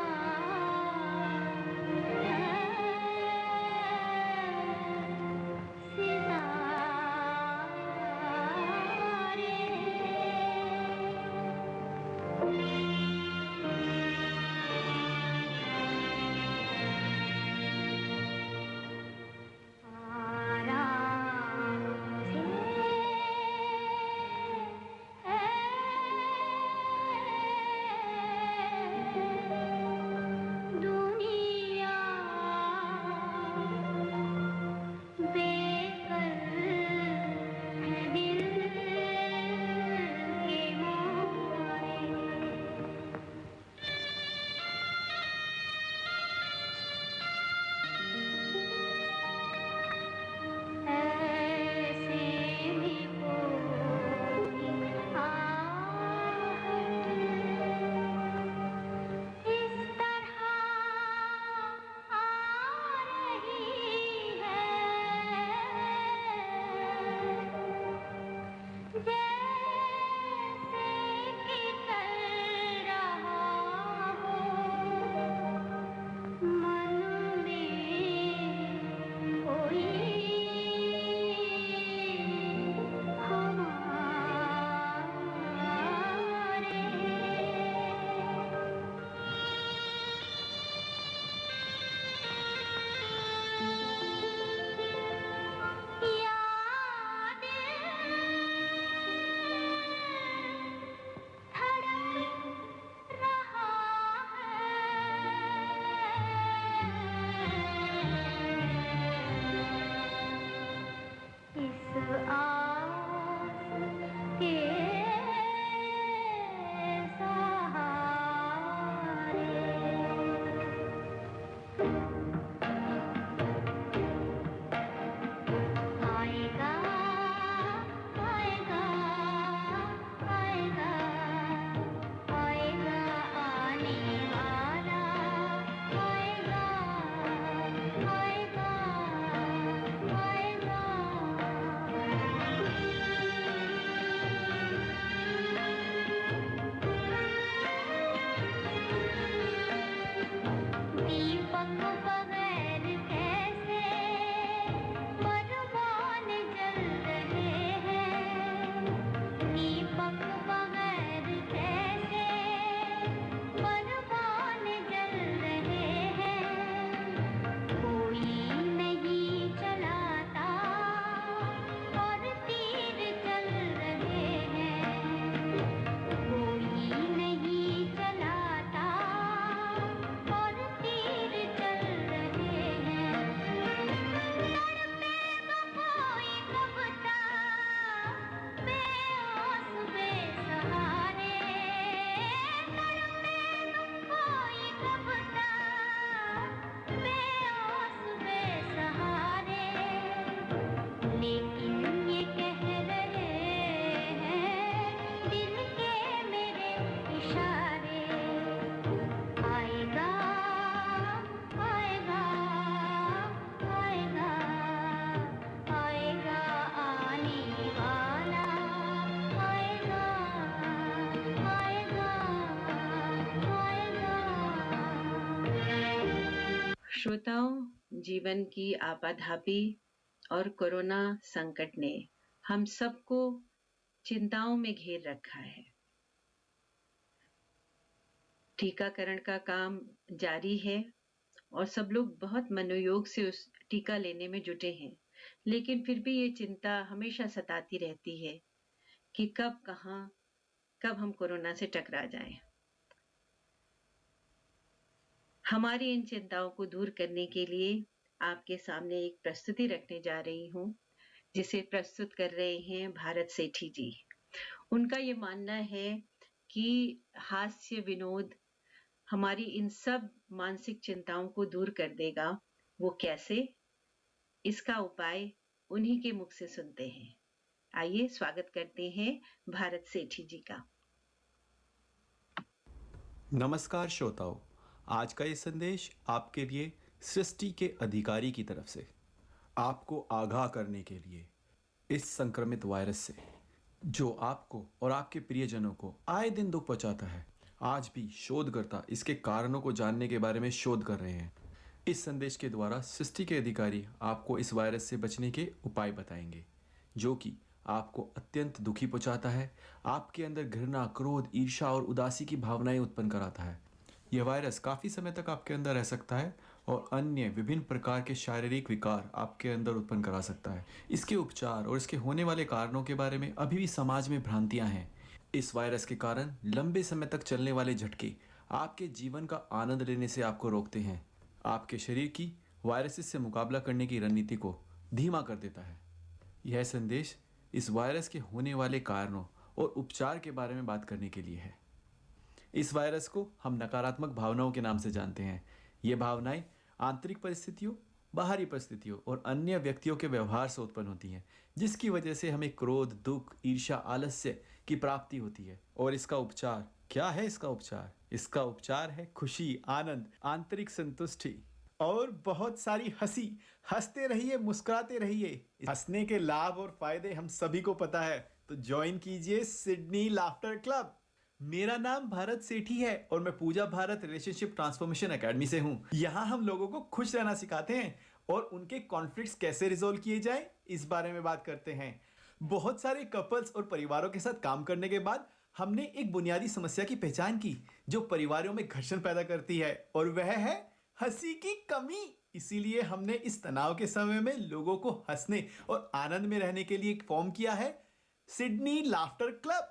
श्रोताओं, जीवन की आपाधापी और कोरोना संकट ने हम सबको चिंताओं में घेर रखा है। टीकाकरण का काम जारी है और सब लोग बहुत मनोयोग से उस टीका लेने में जुटे हैं, लेकिन फिर भी ये चिंता हमेशा सताती रहती है कि कब हम कोरोना से टकरा जाएं। हमारी इन चिंताओं को दूर करने के लिए आपके सामने एक प्रस्तुति रखने जा रही हूं, जिसे प्रस्तुत कर रहे हैं भारत सेठी जी। उनका ये मानना है कि हास्य विनोद हमारी इन सब मानसिक चिंताओं को दूर कर देगा। वो कैसे, इसका उपाय उन्हीं के मुख से सुनते हैं। आइए स्वागत करते हैं भारत सेठी जी का। नमस्कार श्रोताओं, आज का ये संदेश आपके लिए सृष्टि के अधिकारी की तरफ से, आपको आगाह करने के लिए इस संक्रमित वायरस से जो आपको और आपके प्रियजनों को आए दिन दुख पहुंचाता है। आज भी शोधकर्ता इसके कारणों को जानने के बारे में शोध कर रहे हैं। इस संदेश के द्वारा सृष्टि के अधिकारी आपको इस वायरस से बचने के उपाय बताएंगे, जो कि आपको अत्यंत दुखी पहुंचाता है, आपके अंदर घृणा, क्रोध, ईर्ष्या और उदासी की भावनाएं उत्पन्न कराता है। यह वायरस काफ़ी समय तक आपके अंदर रह सकता है और अन्य विभिन्न प्रकार के शारीरिक विकार आपके अंदर उत्पन्न करा सकता है। इसके उपचार और इसके होने वाले कारणों के बारे में अभी भी समाज में भ्रांतियां हैं। इस वायरस के कारण लंबे समय तक चलने वाले झटके आपके जीवन का आनंद लेने से आपको रोकते हैं, आपके शरीर की वायरसेस से मुकाबला करने की रणनीति को धीमा कर देता है। यह संदेश इस वायरस के होने वाले कारणों और उपचार के बारे में बात करने के लिए है। इस वायरस को हम नकारात्मक भावनाओं के नाम से जानते हैं। ये भावनाएं आंतरिक परिस्थितियों, बाहरी परिस्थितियों और अन्य व्यक्तियों के व्यवहार से उत्पन्न होती हैं, जिसकी वजह से हमें क्रोध, दुख, ईर्ष्या, आलस्य की प्राप्ति होती है। और इसका उपचार क्या है? इसका उपचार है खुशी, आनंद, आंतरिक संतुष्टि और बहुत सारी हंसी। हंसते रहिए, मुस्कुराते रहिए। हंसने के लाभ और फायदे हम सभी को पता है, तो ज्वाइन कीजिए सिडनी लाफ्टर क्लब। मेरा नाम भारत सेठी है और मैं पूजा भारत रिलेशनशिप ट्रांसफॉर्मेशन एकेडमी से हूँ। यहाँ हम लोगों को खुश रहना सिखाते हैं और उनके कॉन्फ्लिक्ट्स कैसे रिजोल्व किए जाए, इस बारे में बात करते हैं। बहुत सारे कपल्स और परिवारों के साथ काम करने के बाद हमने एक बुनियादी समस्या की पहचान की जो परिवारों में घर्षण पैदा करती है, और वह है हंसी की कमी। इसीलिए हमने इस तनाव के समय में लोगों को हंसने और आनंद में रहने के लिए एक फॉर्म किया है, सिडनी लाफ्टर क्लब।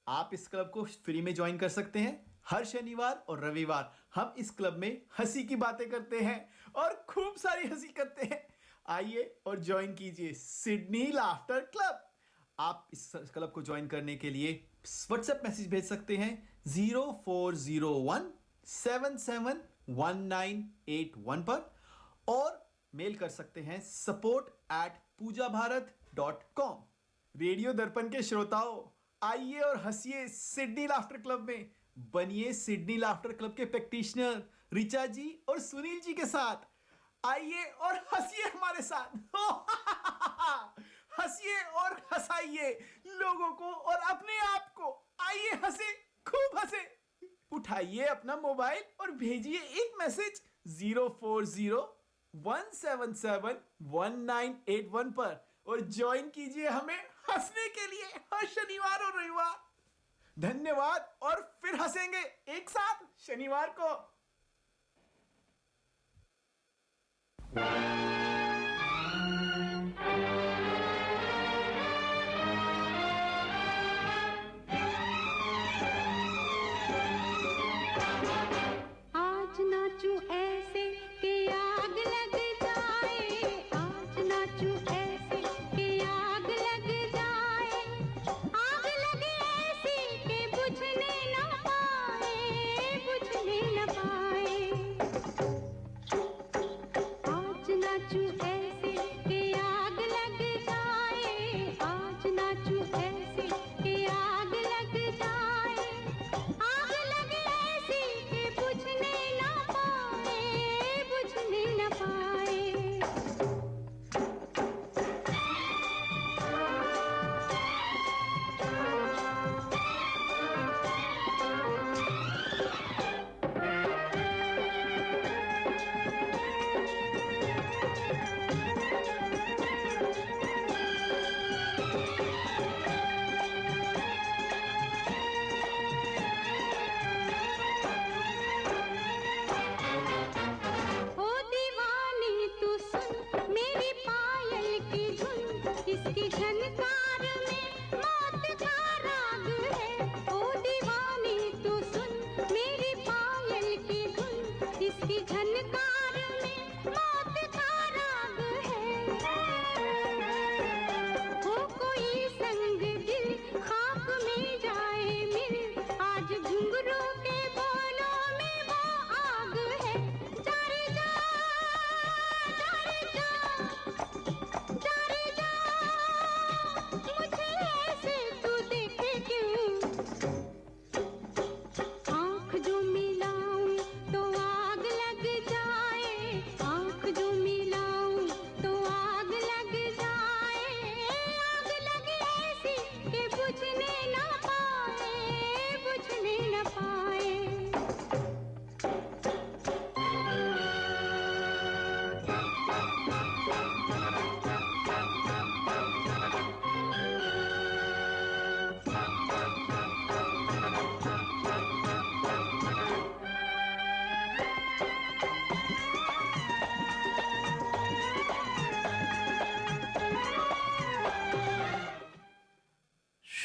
आप इस क्लब को फ्री में ज्वाइन कर सकते हैं। हर शनिवार और रविवार हम इस क्लब में हंसी की बातें करते हैं और खूब सारी हंसी करते हैं। आइए और ज्वाइन कीजिए सिडनी लाफ्टर क्लब। आप इस क्लब को ज्वाइन करने के लिए व्हाट्सएप मैसेज भेज सकते हैं 0401771981 पर, और मेल कर सकते हैं support@pujabharat.com। रेडियो दर्पण के श्रोताओं, आइए और हंसिए सिडनी लाफ्टर क्लब में। बनिए सिडनी लाफ्टर क्लब के प्रैक्टिशनर रिचा जी और सुनील जी के साथ। आइए और हंसिए हमारे साथ। हंसिए और हंसाइए लोगों को और अपने आप को। आइए हंसे, खूब हंसे। उठाइए अपना मोबाइल और भेजिए एक मैसेज 0401771981 पर और ज्वाइन कीजिए हमें हंसने के लिए हर शनिवार और रविवार। धन्यवाद, और फिर हंसेंगे एक साथ शनिवार को। आज नाचू ऐसे कि आग लग जाए, आज नाचू ऐसे कि आग लग जाए, आग लगे ऐसी कि बुझने न पाए, बुझने न पाए। आज नाचू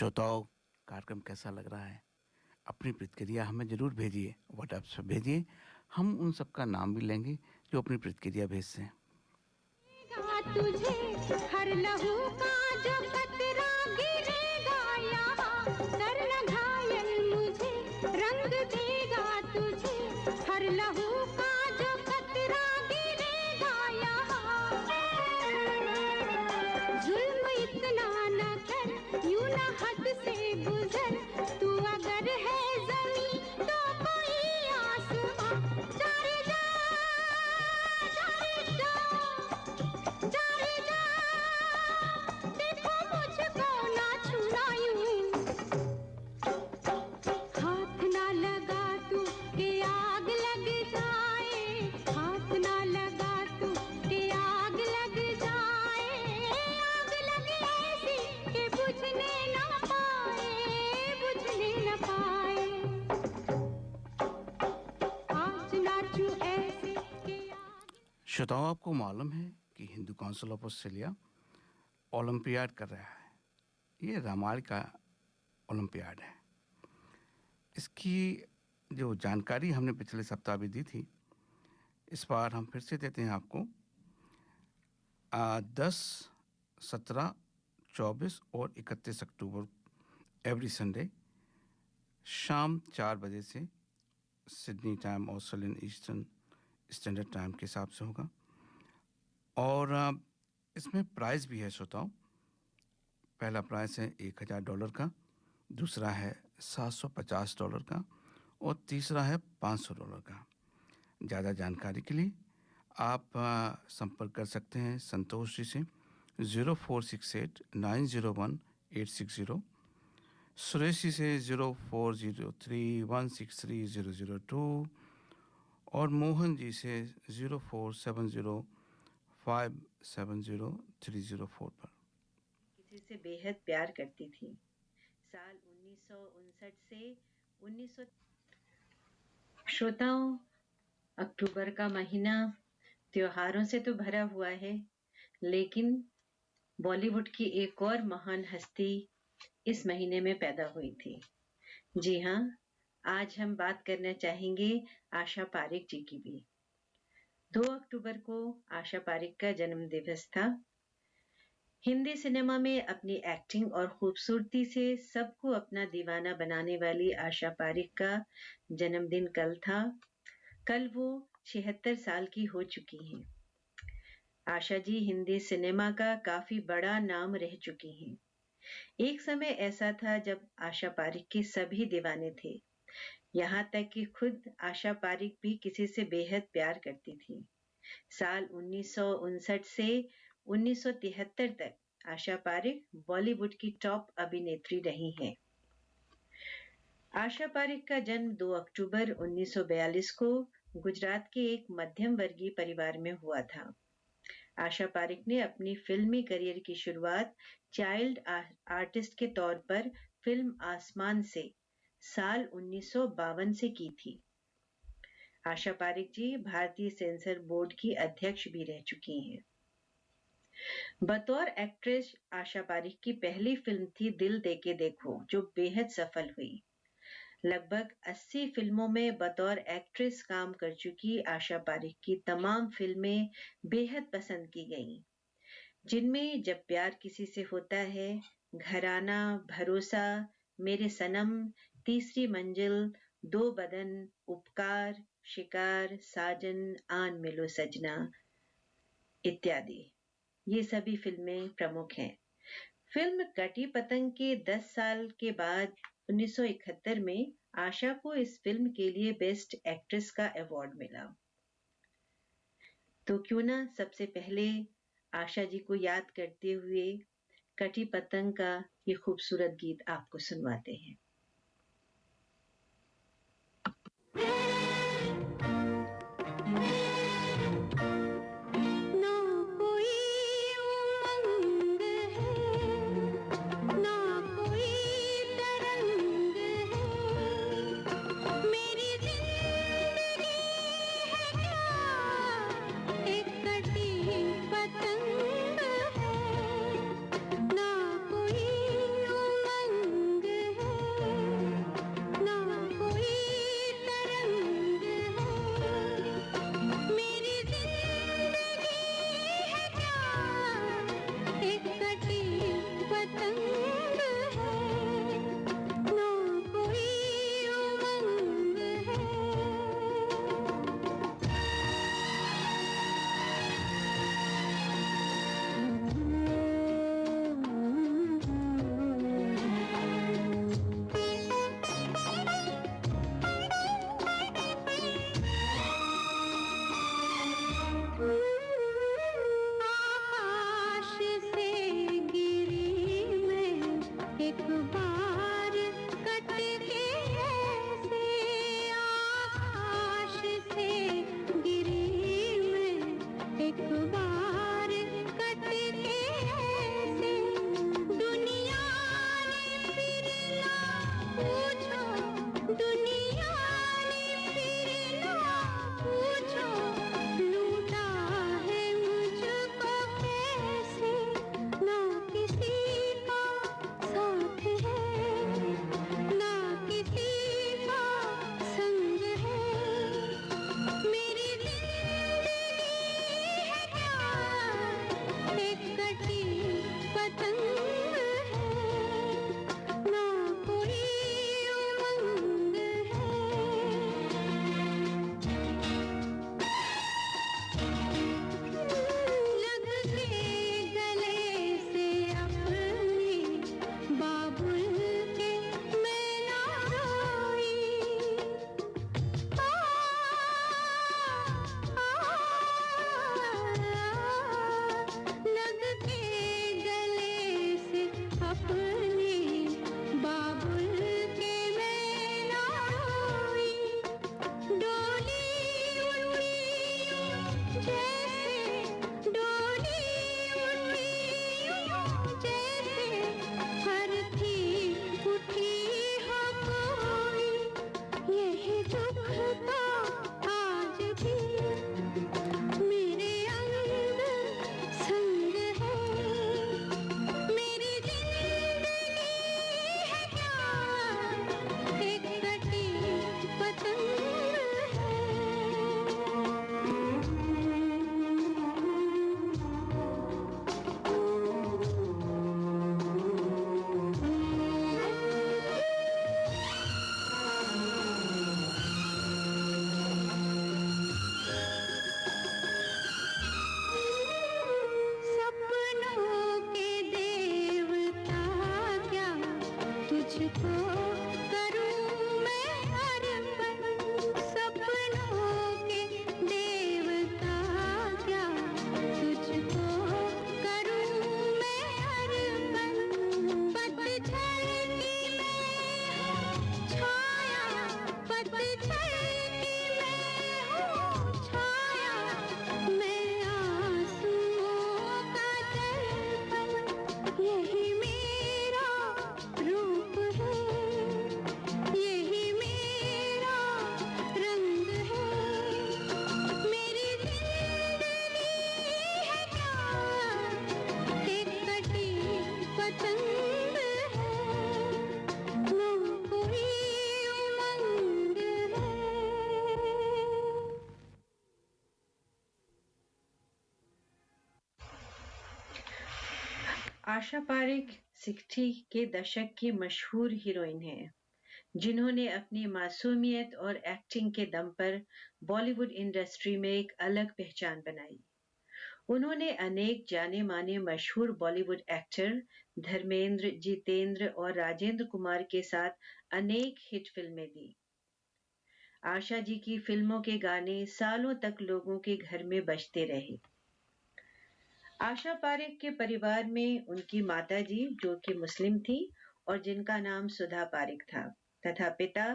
श्रोताओं, कार्यक्रम कैसा लग रहा है? अपनी प्रतिक्रिया हमें ज़रूर भेजिए, व्हाट्सएप से भेजिए। हम उन सबका नाम भी लेंगे जो अपनी प्रतिक्रिया भेजते हैं। तुझे हर लहू का जो कतरा गिरेगा यहाँ, सर न घायल मुझे रंग देगा तुझे, हर लहू का जो कतरा गिरेगा यहाँ। जुल्म इतना न कर, यूं न हद से गुजर, तू अगर है ज़मीं तो कोई आसमां। जा रे जा, जा रे जा, जा रे जा, देखो मुझको ना छूना यूं। हाथ ना लगा तू कि आग लग जाए, हाथ ना लगा तू कि आग लग जाए, आग लगे ऐसी कि बुझने ना पाए, बुझने ना पाए। आज नाचूं ऐसे कि श्रोताओं, आपको मालूम है कि Hindu council of Australia olympiad कर रहा है। ये रामायण का ओलंपियाड है। इसकी जो जानकारी हमने पिछले सप्ताह भी दी थी, इस बार हम फिर से देते हैं आपको। 10, 17, 24 और 31 अक्टूबर एवरी संडे शाम 4 बजे से Sydney time, Australian eastern standard time के हिसाब से होगा। और इसमें प्राइज़ भी है श्रोताओं। पहला प्राइज़ है $1000 का, दूसरा है $750 का और तीसरा है $500 का। ज़्यादा जानकारी के लिए आप संपर्क कर सकते हैं संतोष जी से 0468 901 860, सुरेश जी से 0403 163 002 और मोहन जी से 0470 570 304 पर। किसी से बेहद प्यार करती थी। साल 1959 से 1900। श्रोताओं, अक्टूबर का महीना त्योहारों से तो भरा हुआ है, लेकिन बॉलीवुड की एक और महान हस्ती इस महीने में पैदा हुई थी। जी हाँ, आज हम बात करना चाहेंगे आशा पारेख जी की भी। 2 अक्टूबर को आशा पारेख का जन्म दिवस था। हिंदी सिनेमा में अपनी एक्टिंग और खूबसूरती से सबको अपना दीवाना बनाने वाली आशा पारेख का जन्मदिन कल था। कल वो 76 साल की हो चुकी हैं। आशा जी हिंदी सिनेमा का काफी बड़ा नाम रह चुकी हैं। एक समय ऐसा था जब आशा पारेख के सभी दीवाने थे, यहाँ तक कि खुद आशा पारेख भी किसी से बेहद प्यार करती थी। साल 1959 से 1973 तक आशा पारेख बॉलीवुड की टॉप अभिनेत्री रही हैं। आशा पारेख का जन्म 2 अक्टूबर 1942 को गुजरात के एक मध्यम वर्गीय परिवार में हुआ था। आशा पारेख ने अपनी फिल्मी करियर की शुरुआत चाइल्ड आर्टिस्ट के तौर पर फिल्म आसमान से साल 1952 से की थी। आशा पारेख जी भारतीय सेंसर बोर्ड की अध्यक्ष भी रह चुकी हैं। बतौर एक्ट्रेस आशा पारेख की पहली फिल्म थी दिल देके देखो, जो बेहद सफल हुई। लगभग 80 फिल्मों में बतौर एक्ट्रेस काम कर चुकी आशा पारेख की तमाम फिल्में बेहद पसंद की गईं, जिनमें जब प्यार किसी से होता है, घराना, भरोसा, मेरे सनम, तीसरी मंजिल, 2 बदन, उपकार, शिकार, साजन, आन मिलो सजना इत्यादि, ये सभी फिल्में प्रमुख हैं। फिल्म कटी पतंग के 10 साल के बाद 1971 में आशा को इस फिल्म के लिए बेस्ट एक्ट्रेस का अवार्ड मिला। तो क्यों ना सबसे पहले आशा जी को याद करते हुए कटी पतंग का ये खूबसूरत गीत आपको सुनवाते हैं। पतंग है ना कोई उमंग आशा पारेख 60 के दशक की मशहूर हीरोइन हैं, जिन्होंने अपनी मासूमियत और एक्टिंग के दम पर बॉलीवुड इंडस्ट्री में एक अलग पहचान बनाई। उन्होंने अनेक जाने माने मशहूर बॉलीवुड एक्टर धर्मेंद्र, जितेंद्र और राजेंद्र कुमार के साथ अनेक हिट फिल्में दी। आशा जी की फिल्मों के गाने सालों तक लोगों के घर में बजते रहे। आशा पारेख के परिवार में उनकी माताजी, जो कि मुस्लिम थी और जिनका नाम सुधा पारेख था, तथा पिता,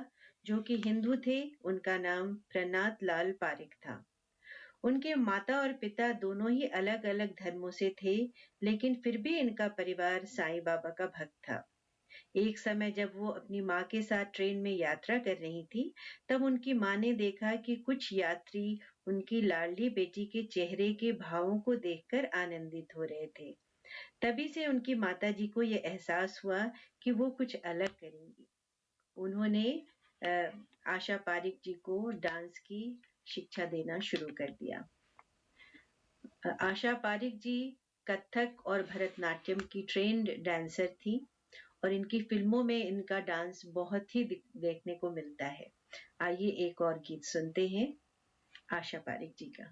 जो कि हिंदू थे, उनका नाम प्रनाथ लाल पारेख था। उनके माता और पिता दोनों ही अलग अलग धर्मों से थे, लेकिन फिर भी इनका परिवार साईं बाबा का भक्त था। एक समय जब वो अपनी माँ के साथ ट्रेन में यात्रा कर रही थी, तब उनकी माँ ने देखा कि कुछ यात्री उनकी लाडली बेटी के चेहरे के भावों को देखकर आनंदित हो रहे थे। तभी से उनकी माताजी को यह एहसास हुआ कि वो कुछ अलग करेंगी। उन्होंने आशा पारेख जी को डांस की शिक्षा देना शुरू कर दिया। आशा पारेख जी कथक और भरतनाट्यम की ट्रेन्ड डांसर थी और इनकी फिल्मों में इनका डांस बहुत ही देखने को मिलता है। आइए एक और गीत सुनते हैं आशा पारेख जी का।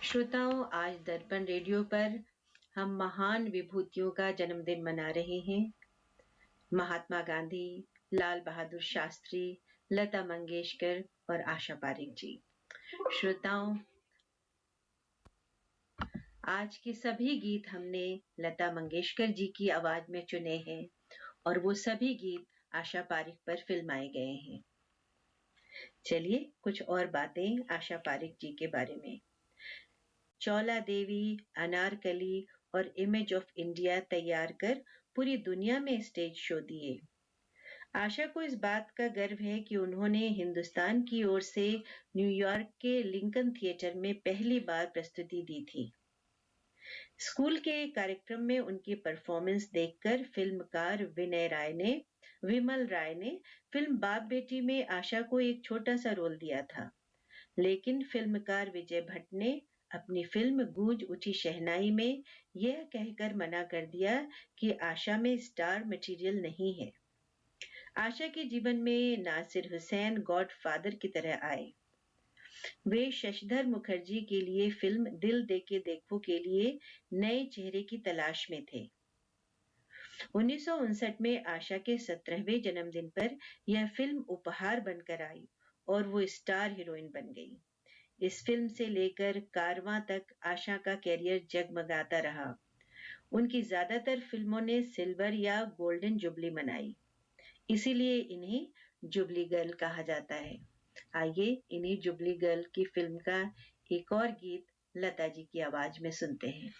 श्रोताओं, आज दर्पण रेडियो पर हम महान विभूतियों का जन्मदिन मना रहे हैं। महात्मा गांधी, लाल बहादुर शास्त्री, लता मंगेशकर और आशा पारेख जी। श्रोताओं, आज के सभी गीत हमने लता मंगेशकर जी की आवाज में चुने हैं और वो सभी गीत आशा पारेख पर फिल्माए गए हैं। चलिए कुछ और बातें आशा पारेख जी के बारे में। चौला देवी, अनारकली और इमेज ऑफ इंडिया तैयार कर पूरी दुनिया में स्टेज शो दिए। आशा को इस बात का गर्व है कि उन्होंने हिंदुस्तान की ओर से न्यूयॉर्क के लिंकन थिएटर में पहली बार प्रस्तुति दी थी। स्कूल के कार्यक्रम में उनकी परफॉर्मेंस देखकर फिल्मकार विमल राय ने फिल्म बाप बेटी में आशा को एक छोटा सा रोल दिया था, लेकिन फिल्मकार विजय भट्ट ने अपनी फिल्म गूंज उठी शहनाई में यह कहकर मना कर दिया कि आशा में स्टार मटेरियल नहीं है। आशा के जीवन में नासिर हुसैन गॉडफादर की तरह आए। वे शशिधर मुखर्जी के लिए फिल्म दिल दे के देखो के लिए नए चेहरे की तलाश में थे। 1959 में आशा के 17वें जन्मदिन पर यह फिल्म उपहार बनकर आई और वो स्टार हीरोइन बन गई। इस फिल्म से लेकर कारवां तक आशा का कैरियर जगमगाता रहा। उनकी ज्यादातर फिल्मों ने सिल्वर या गोल्डन जुबली मनाई, इसीलिए इन्हें जुबली गर्ल कहा जाता है। आइए इन्हीं जुबली गर्ल की फिल्म का एक और गीत लता जी की आवाज में सुनते हैं।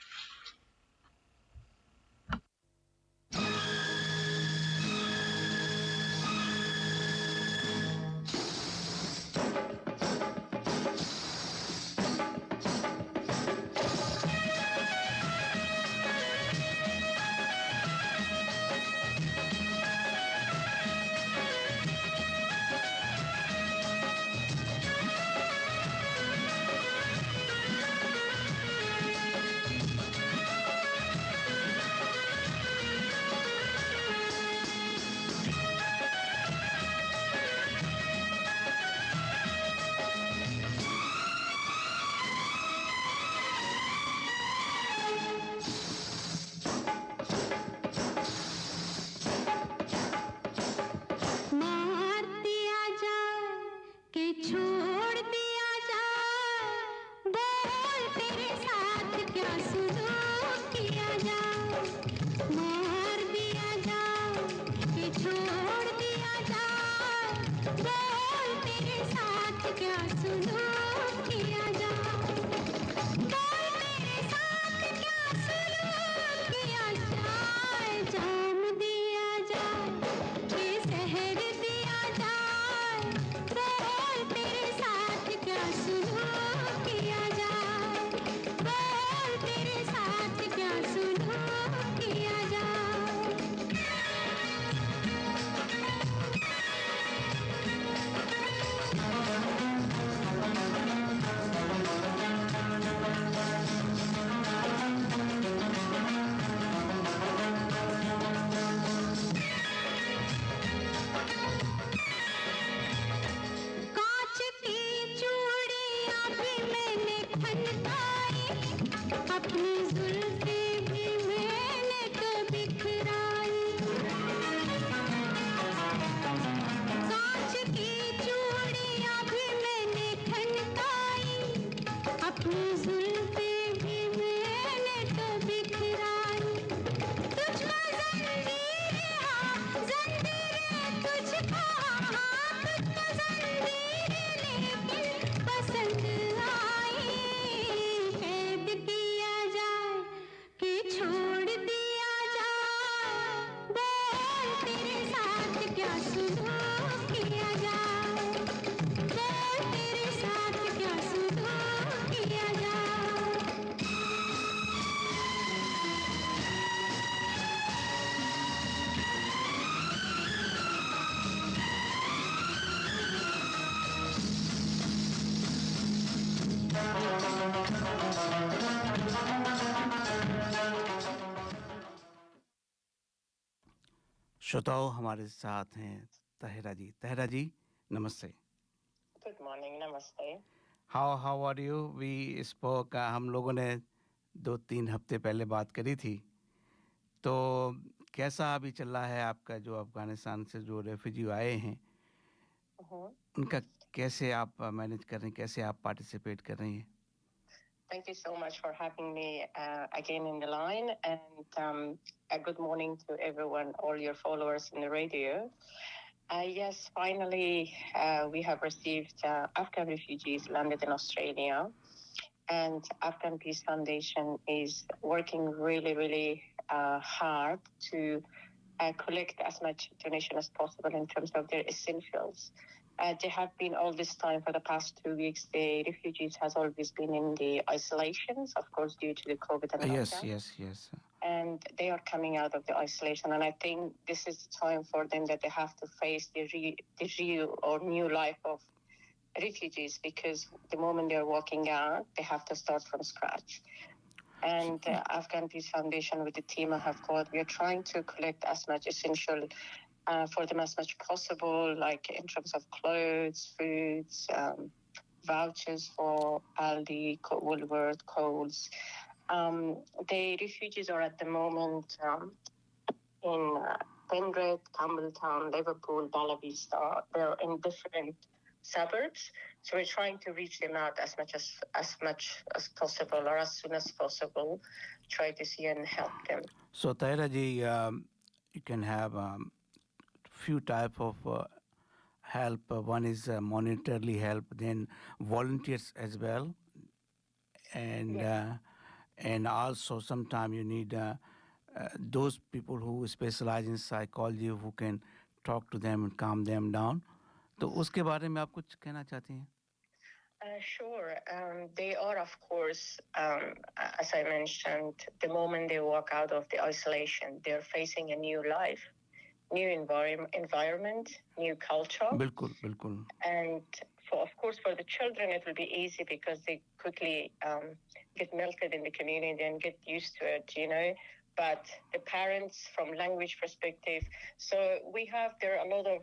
श्रोताओं हमारे साथ हैं तहरा जी। तहरा जी नमस्ते। गुड मॉर्निंग, नमस्ते। How are you? We spoke, हम लोगों ने 2-3 हफ्ते पहले बात करी थी। तो कैसा अभी चल रहा है आपका, जो अफगानिस्तान से जो रेफ्यूजी आए हैं उनका कैसे आप मैनेज कर रहे हैं, कैसे आप पार्टिसिपेट कर रही हैं? Thank you so much for having me again in the line, and a good morning to everyone, all your followers in the radio. Yes, finally we have received Afghan refugees landed in Australia, and Afghan Peace Foundation is working really hard to collect as much donation as possible in terms of their essentials. They have been all this time for the past 2 weeks. The refugees has always been in the isolations, of course, due to the COVID and lockdown. Yes. And they are coming out of the isolation, and I think this is the time for them that they have to face the real or new life of refugees, because the moment they're walking out, they have to start from scratch. And Afghan Peace Foundation, with the team I have got, we are trying to collect as much essential for them as much possible, like in terms of clothes, foods, vouchers for Aldi, Woolworth, Coles. The refugees are at the moment in Penrith, Campbelltown, Liverpool, Bella Vista. They're in different suburbs. So we're trying to reach them out as much as possible, or as soon as possible, try to see and help them. So, Tahira ji, you can have few type of help. One is monetarily help, then volunteers as well, and also sometimes you need those people who specialize in psychology who can talk to them and calm them down. तो उसके बारे में आप कुछ कहना चाहती हैं? Sure. They are, of course, as I mentioned, the moment they walk out of the isolation, they're facing a new life, new environment, new culture. बिल्कुल बिल्कुल. And of course, for the children, it will be easy because they quickly get melted in the community and get used to it, you know. But the parents, from language perspective, so there are a lot of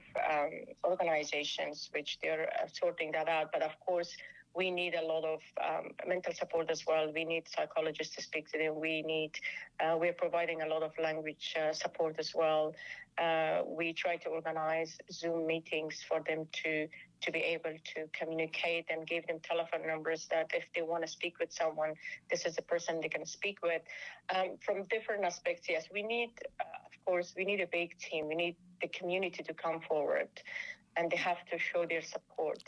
organizations which they're sorting that out. But of course, we need a lot of mental support as well. We need psychologists to speak to them. We're providing a lot of language support as well. We try to organize Zoom meetings for them to be able to communicate and give them telephone numbers that if they want to speak with someone, this is the person they can speak with. From different aspects, yes, we need a big team. We need the community to come forward and they have to show their support.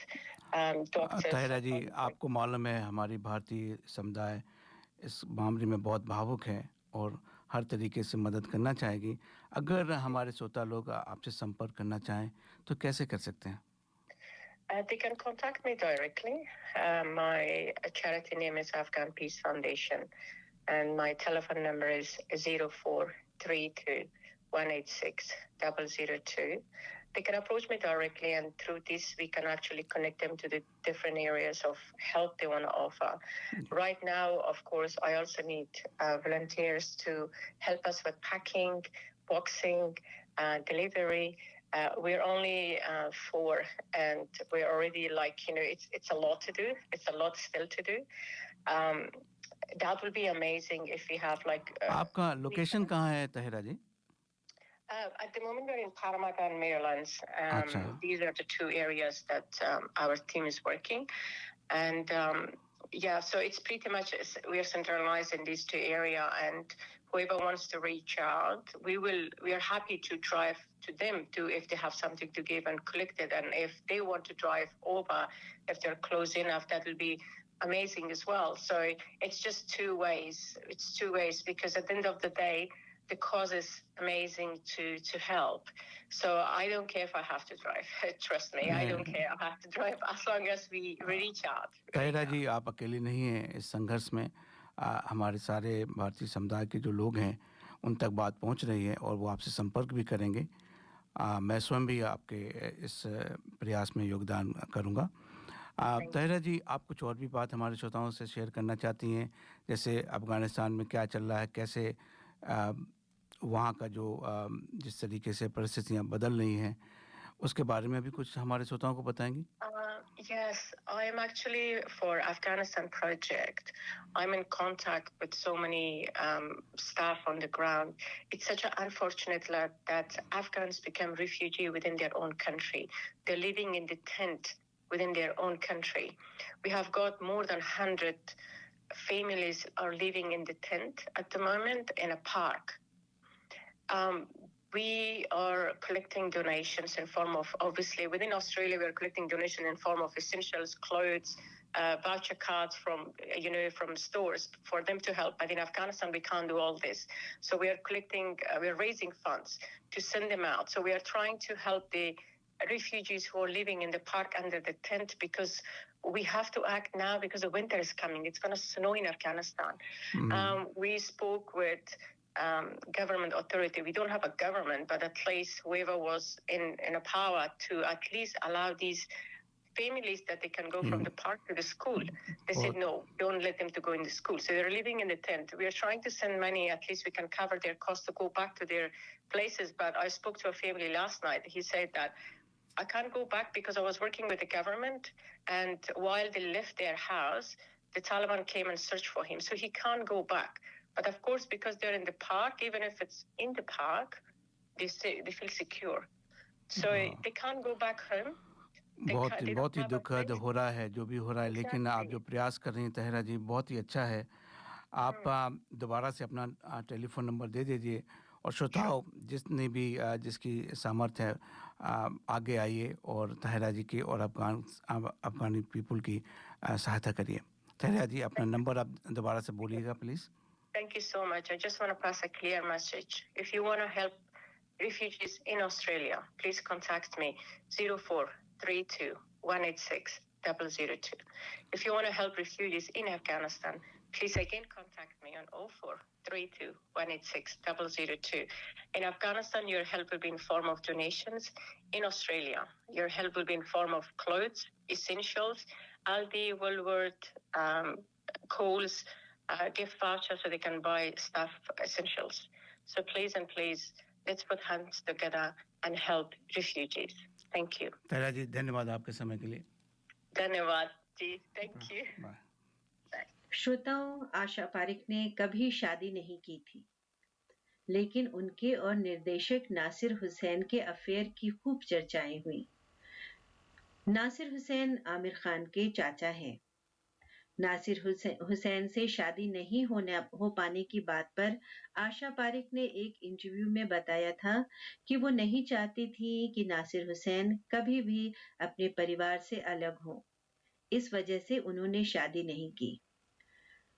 Tahira जी, आपको मालूम है हमारी भारतीय समुदाय इस मामले में बहुत भावुक है और हर तरीके से मदद करना चाहेगी. अगर हमारे श्रोता लोग आपसे संपर्क करना चाहें तो कैसे कर सकते हैं? They can contact me directly. My charity name is Afghan Peace Foundation, and my telephone number is 0432 186 002. They can approach me directly, and through this, we can actually connect them to the different areas of help they want to offer. Right now, of course, I also need volunteers to help us with packing, boxing, delivery. We're only 4, and we're already it's a lot to do. It's a lot still to do. That would be amazing if we have आपका location कहाँ है ताहिरा जी? At the moment, we're in Parramatta and Maryland. These are the 2 areas that our team is working. And so it's pretty much, we are centralized in these 2 areas. And whoever wants to reach out, we are happy to drive to them too if they have something to give and collect it. And if they want to drive over, if they're close enough, that will be amazing as well. So it's just 2 ways. It's 2 ways because at the end of the day, the cause is amazing to help. So I don't care if I have to drive. Trust me, I don't care. I have to drive as long as we reach out. Tahira जी, आप अकेली नहीं हैं इस संघर्ष में. हमारे सारे भारतीय समुदाय के जो लोग हैं उन तक बात पहुंच रही है और वो आपसे संपर्क भी करेंगे. मैं स्वयं भी आपके इस प्रयास में योगदान करूंगा. ताहिरा जी, आप कुछ और भी बात हमारे श्रोताओं से शेयर करना चाहती हैं, जैसे अफगानिस्तान में क्या चल रहा है, कैसे वहाँ का जो जिस तरीके से परिस्थितियाँ बदल रही हैं, उसके बारे में भी कुछ हमारे श्रोताओं को बताएंगी? Yes, I am actually for Afghanistan project. I'm in contact with so many staff on the ground. It's such an unfortunate that Afghans become refugees within their own country. They're living in the tent within their own country. We have got more than 100 families are living in the tent at the moment in a park. We are collecting donations in form of, obviously, within Australia, we are collecting donations in form of essentials, clothes, voucher cards from stores for them to help. But in Afghanistan, we can't do all this. So we are raising funds to send them out. So we are trying to help the refugees who are living in the park under the tent because we have to act now because the winter is coming. It's going to snow in Afghanistan. We spoke with government authority. We don't have a government, but at least whoever was in a power to at least allow these families that they can go from the park to the school. They said, no, don't let them to go in the school. So they're living in the tent. We are trying to send money. At least we can cover their cost to go back to their places. But I spoke to a family last night. He said that I can't go back because I was working with the government. And while they left their house, the Taliban came and searched for him. So he can't go back. But of course, because they're in the park, even if it's in the park, they feel secure. So they can't go back home. बहुत ही दुखद हो रहा है जो भी हो रहा है, लेकिन आप जो प्रयास कर रही हैं तहरा जी बहुत ही अच्छा है। आप दोबारा से अपना टेलीफोन नंबर दे दीजिए और श्रोताओं जिसने भी जिसकी सामर्थ्य है आगे आइए और तहरा जी की और अफगानी पीपल की सहायता करिए। तहरा जी अपना नंबर आप दोबारा से बोलिएगा please. Thank you so much. I just want to pass a clear message. If you want to help refugees in Australia, please contact me 0432 186 002. If you want to help refugees in Afghanistan, please again contact me on 0432 186 002. In Afghanistan, your help will be in form of donations. In Australia, your help will be in form of clothes, essentials, Aldi, Woolworth, Coles, gift vouchers so they can buy stuff, essentials. So please and please, let's put hands together and help refugees. Thank you. तहरा जी धन्यवाद आपके समय के लिए। धन्यवाद जी, thank you. श्रोताओं, आशा पारिक ने कभी शादी नहीं की थी, लेकिन उनके और निर्देशक नासिर हुसैन के अफेयर की खूब चर्चाएं हुई। नासिर हुसैन आमिर खान के चाचा हैं। नासिर हुसैन से शादी नहीं हो पाने की बात पर आशा पारिक ने एक इंटरव्यू में बताया था कि वो नहीं चाहती थी कि नासिर हुसैन कभी भी अपने परिवार से अलग हो। इस वजह से उन्होंने शादी नहीं की।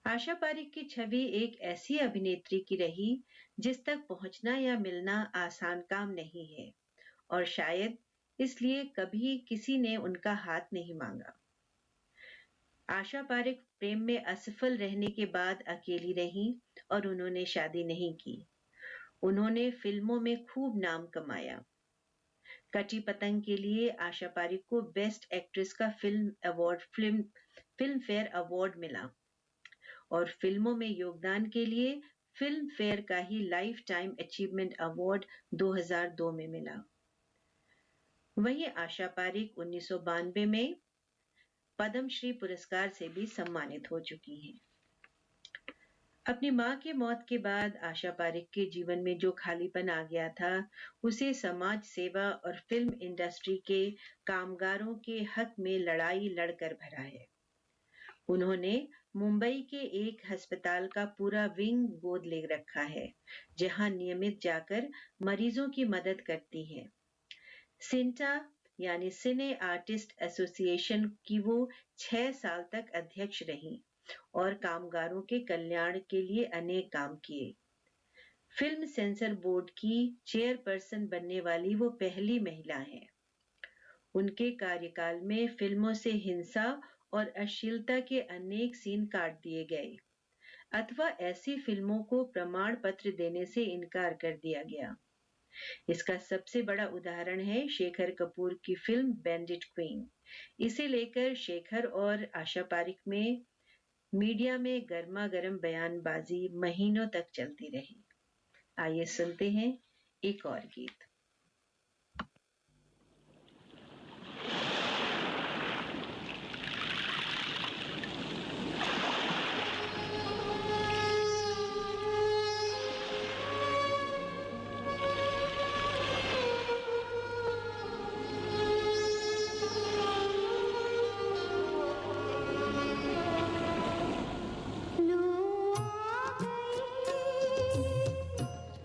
आशा पारिक की छवि एक ऐसी अभिनेत्री की रही जिस तक पहुंचना या मिलना आसान काम नहीं है और शायद इसलिए कभी किसी ने उनका हाथ नहीं मांगा। आशा पारिक प्रेम में असफल रहने के बाद अकेली रहीं और उन्होंने शादी नहीं की। उन्होंने फिल्मों में खूब नाम कमाया। कटी पतंग के लिए आशा पारिक को बेस्ट एक्ट्रेस का फिल्म फेयर अवार्ड मिला और फिल्मों में योगदान के लिए फिल्म फेयर का ही लाइफ टाइम अचीवमेंट अवार्ड 2002 में मिला। वहीं आशा पारिक 1992 में पद्मश्री पुरस्कार से भी सम्मानित हो चुकी हैं। अपनी मां की मौत के बाद आशा पारिक के जीवन में जो खालीपन आ गया था, उसे समाज सेवा और फिल्म इंडस्ट्री के कामगारों के हक में लड़ाई लड़कर भरा है। उन्होंने मुंबई के एक अस्पताल का पूरा विंग गोद ले रखा है, जहां नियमित जाकर मरीजों की मदद करती हैं। सिंटा यानी सिने आर्टिस्ट एसोसिएशन की वो 6 साल तक अध्यक्ष रहीं और कामगारों के कल्याण के लिए अनेक काम किए। फिल्म सेंसर बोर्ड की चेयरपर्सन बनने वाली वो पहली महिला हैं। उनके कार्यकाल में फिल्मों से हिंसा और अश्लीलता के अनेक सीन काट दिए गए अथवा ऐसी फिल्मों को प्रमाण पत्र देने से इनकार कर दिया गया। इसका सबसे बड़ा उदाहरण है शेखर कपूर की फिल्म बैंडिट क्वीन। इसे लेकर शेखर और आशा पारिक में मीडिया में गर्मा गर्म बयानबाजी महीनों तक चलती रही। आइए सुनते हैं एक और गीत।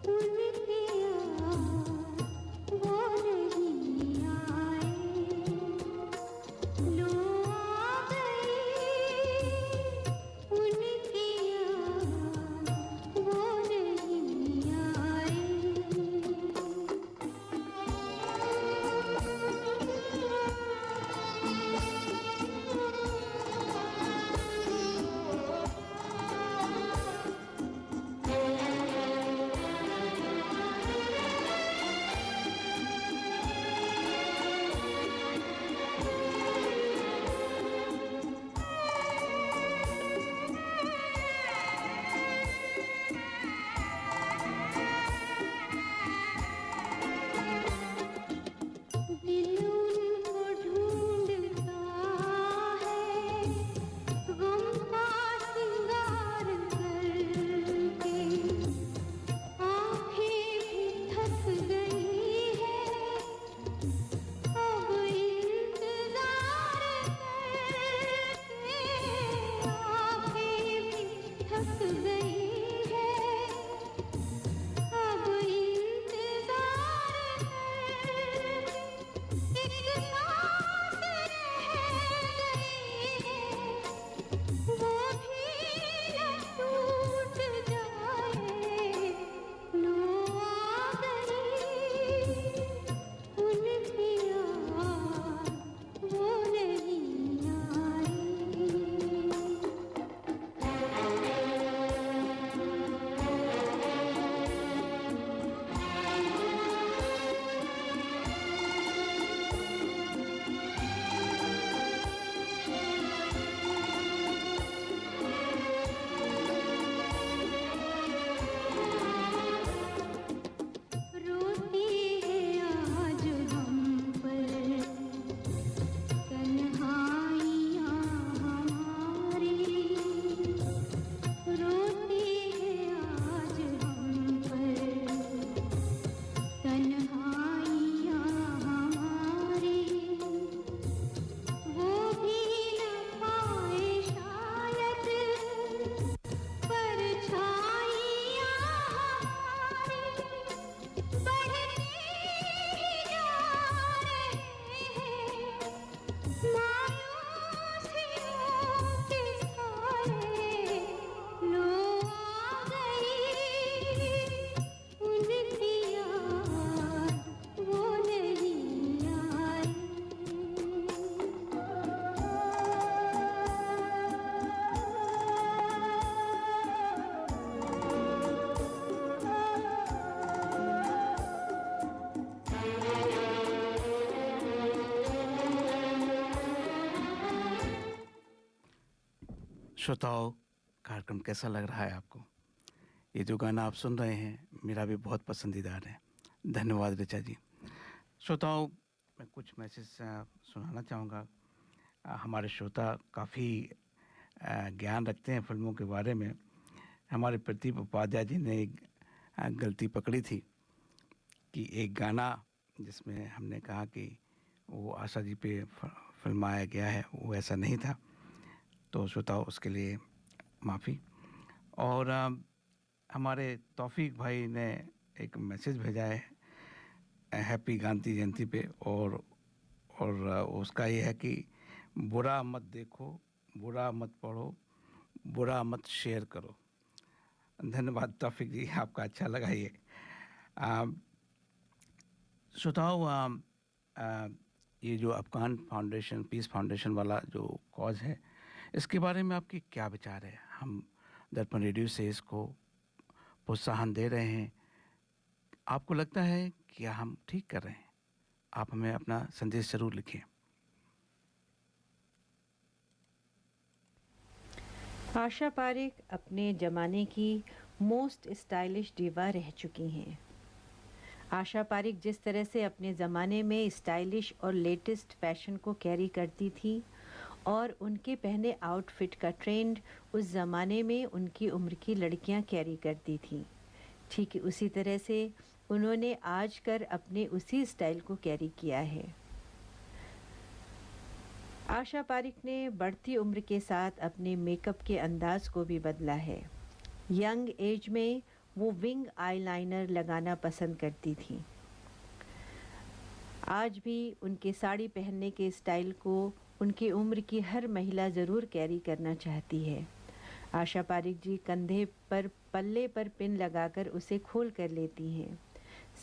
उनके श्रोताओं, कार्यक्रम कैसा लग रहा है आपको? ये जो गाना आप सुन रहे हैं मेरा भी बहुत पसंदीदा है। धन्यवाद ऋचा जी। श्रोताओं, मैं कुछ मैसेज सुनाना चाहूँगा। हमारे श्रोता काफ़ी ज्ञान रखते हैं फिल्मों के बारे में। हमारे प्रदीप उपाध्याय जी ने एक गलती पकड़ी थी कि एक गाना जिसमें हमने कहा कि वो आशा जी पे फिल्माया गया है, वो ऐसा नहीं था। तो श्रोताओं, उसके लिए माफ़ी। और हमारे तौफीक भाई ने एक मैसेज भेजा है हैप्पी गांधी जयंती पे, और उसका ये है कि बुरा मत देखो, बुरा मत पढ़ो, बुरा मत शेयर करो। धन्यवाद तौफीक जी, आपका अच्छा लगा ये। श्रोताओं, ये जो अफगान फाउंडेशन, पीस फाउंडेशन वाला जो कॉज है, इसके बारे में आपके क्या विचार है? हम दर्पण रेडियो से इसको प्रोत्साहन दे रहे हैं। आपको लगता है कि हम ठीक कर रहे हैं? आप हमें अपना संदेश जरूर लिखें। आशा पारेख अपने ज़माने की मोस्ट स्टाइलिश डिवा रह चुकी हैं। आशा पारेख जिस तरह से अपने ज़माने में स्टाइलिश और लेटेस्ट फैशन को कैरी करती थी और उनके पहने आउटफिट का ट्रेंड उस ज़माने में उनकी उम्र की लड़कियां कैरी करती थीं, ठीक उसी तरह से उन्होंने आज कर अपने उसी स्टाइल को कैरी किया है। आशा पारेख ने बढ़ती उम्र के साथ अपने मेकअप के अंदाज को भी बदला है। यंग एज में वो विंग आईलाइनर लगाना पसंद करती थी। आज भी उनके साड़ी पहनने के स्टाइल को उनकी उम्र की हर महिला ज़रूर कैरी करना चाहती है। आशा पारेख जी कंधे पर पल्ले पर पिन लगाकर उसे खोल कर लेती हैं।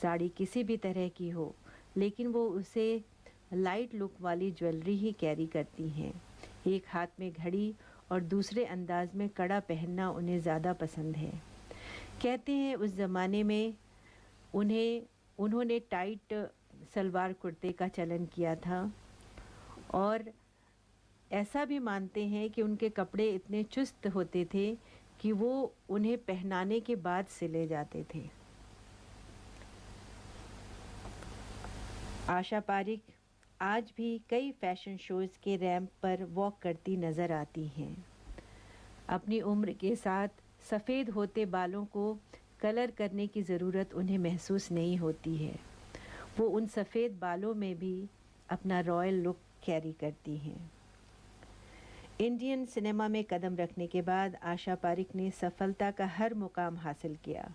साड़ी किसी भी तरह की हो, लेकिन वो उसे लाइट लुक वाली ज्वेलरी ही कैरी करती हैं। एक हाथ में घड़ी और दूसरे अंदाज में कड़ा पहनना उन्हें ज़्यादा पसंद है। कहते हैं उस ज़माने में उन्होंने टाइट सलवार कुर्ते का चलन किया था, और ऐसा भी मानते हैं कि उनके कपड़े इतने चुस्त होते थे कि वो उन्हें पहनाने के बाद सिले जाते थे। आशा पारेख आज भी कई फैशन शोज़ के रैंप पर वॉक करती नज़र आती हैं। अपनी उम्र के साथ सफ़ेद होते बालों को कलर करने की ज़रूरत उन्हें महसूस नहीं होती है। वो उन सफ़ेद बालों में भी अपना रॉयल लुक कैरी करती हैं। इंडियन सिनेमा में कदम रखने के बाद आशा पारेख ने सफलता का हर मुकाम हासिल किया।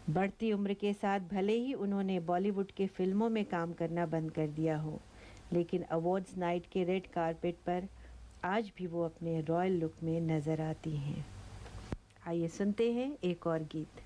बढ़ती उम्र के साथ भले ही उन्होंने बॉलीवुड के फिल्मों में काम करना बंद कर दिया हो, लेकिन अवार्ड्स नाइट के रेड कारपेट पर आज भी वो अपने रॉयल लुक में नज़र आती हैं। आइए सुनते हैं एक और गीत।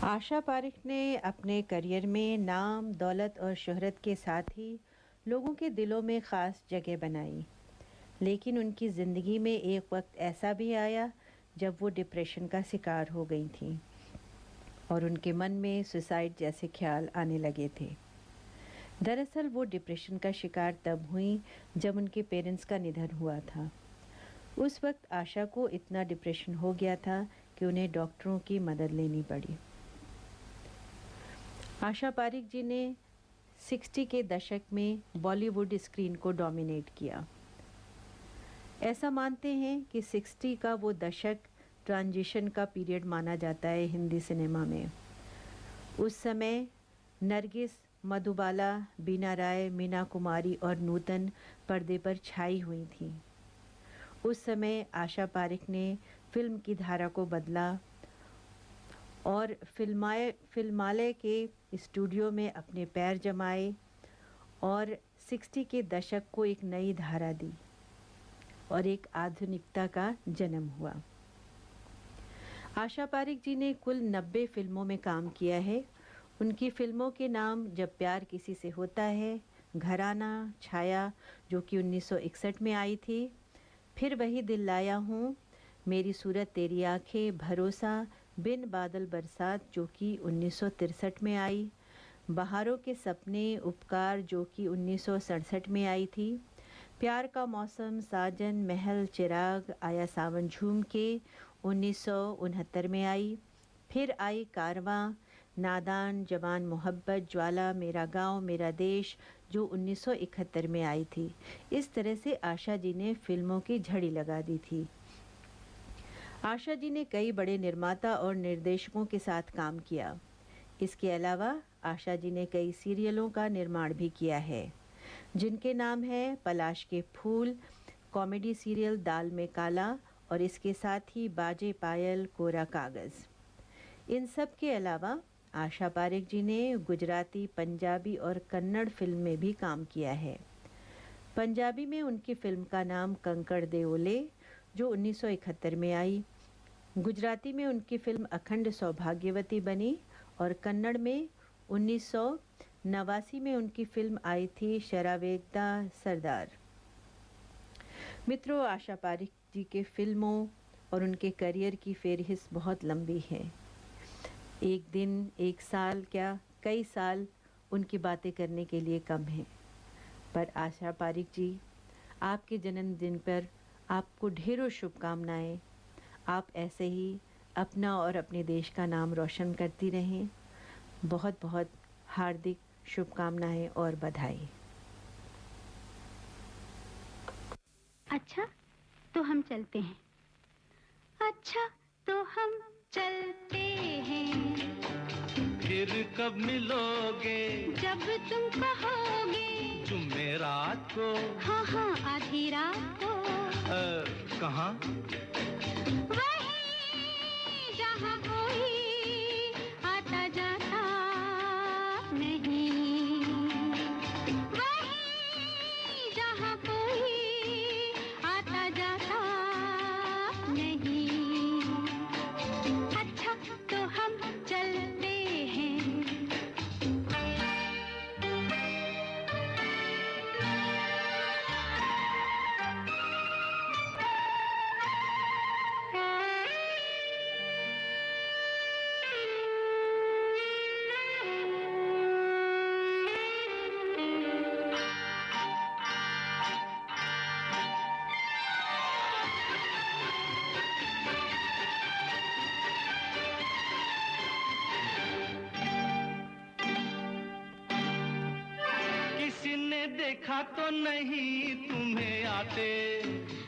आशा पारिक ने अपने करियर में नाम, दौलत और शोहरत के साथ ही लोगों के दिलों में ख़ास जगह बनाई। लेकिन उनकी ज़िंदगी में एक वक्त ऐसा भी आया जब वो डिप्रेशन का शिकार हो गई थीं और उनके मन में सुसाइड जैसे ख्याल आने लगे थे। दरअसल वो डिप्रेशन का शिकार तब हुई जब उनके पेरेंट्स का निधन हुआ था। उस वक्त आशा को इतना डिप्रेशन हो गया था कि उन्हें डॉक्टरों की मदद लेनी पड़ी। आशा पारिक जी ने 60 के दशक में बॉलीवुड स्क्रीन को डोमिनेट किया। ऐसा मानते हैं कि 60 का वो दशक ट्रांजिशन का पीरियड माना जाता है हिंदी सिनेमा में। उस समय नरगिस, मधुबाला, बीना राय, मीना कुमारी और नूतन पर्दे पर छाई हुई थीं। उस समय आशा पारिक ने फिल्म की धारा को बदला और फिल्मालय के स्टूडियो में अपने पैर जमाए और 60 के दशक को एक नई धारा दी और एक आधुनिकता का जन्म हुआ। आशा पारिक जी ने कुल 90 फिल्मों में काम किया है। उनकी फिल्मों के नाम जब प्यार किसी से होता है, घराना, छाया जो कि 1961 में आई थी, फिर वही दिल लाया हूँ, मेरी सूरत तेरी आँखें, भरोसा, बिन बादल बरसात जो कि 1963 में आई, बहारों के सपने, उपकार जो कि 1967 में आई थी, प्यार का मौसम, साजन, महल, चिराग, आया सावन झूम के 1969 में आई, फिर आई कारवां, नादान, जवान मोहब्बत, ज्वाला, मेरा गांव मेरा देश जो 1971 में आई थी। इस तरह से आशा जी ने फिल्मों की झड़ी लगा दी थी। आशा जी ने कई बड़े निर्माता और निर्देशकों के साथ काम किया। इसके अलावा आशा जी ने कई सीरियलों का निर्माण भी किया है, जिनके नाम हैं पलाश के फूल, कॉमेडी सीरियल दाल में काला और इसके साथ ही बाजे पायल, कोरा कागज़। इन सब के अलावा आशा पारिक जी ने गुजराती, पंजाबी और कन्नड़ फिल्म में भी काम किया है। पंजाबी में उनकी फिल्म का नाम कंकड़ दे ओले जो 1971 में आई, गुजराती में उनकी फिल्म अखंड सौभाग्यवती बनी और कन्नड़ में 1989 में उनकी फिल्म आई थी शरावेगदा सरदार। मित्रों, आशा पारिक जी के फिल्मों और उनके करियर की फेहरिस्त बहुत लंबी है। एक दिन, एक साल, क्या कई साल उनकी बातें करने के लिए कम है। पर आशा पारिक जी, आपके जन्मदिन पर आपको ढेरों शुभकामनाएं। आप ऐसे ही अपना और अपने देश का नाम रोशन करती रहें। बहुत बहुत हार्दिक शुभकामनाएं और बधाई। अच्छा तो हम चलते हैं। अच्छा तो हम चलते हैं। फिर कब मिलोगे जब तुम कहोगे जुमेरात को हाँ हाँ आधी रात को कहाँ वहीं जहाँ कोई आता जाता नहीं वहीं जहाँ कोई आता जाता नहीं अच्छा तो हम चलते हैं किसी ने देखा तो नहीं तुम्हें आते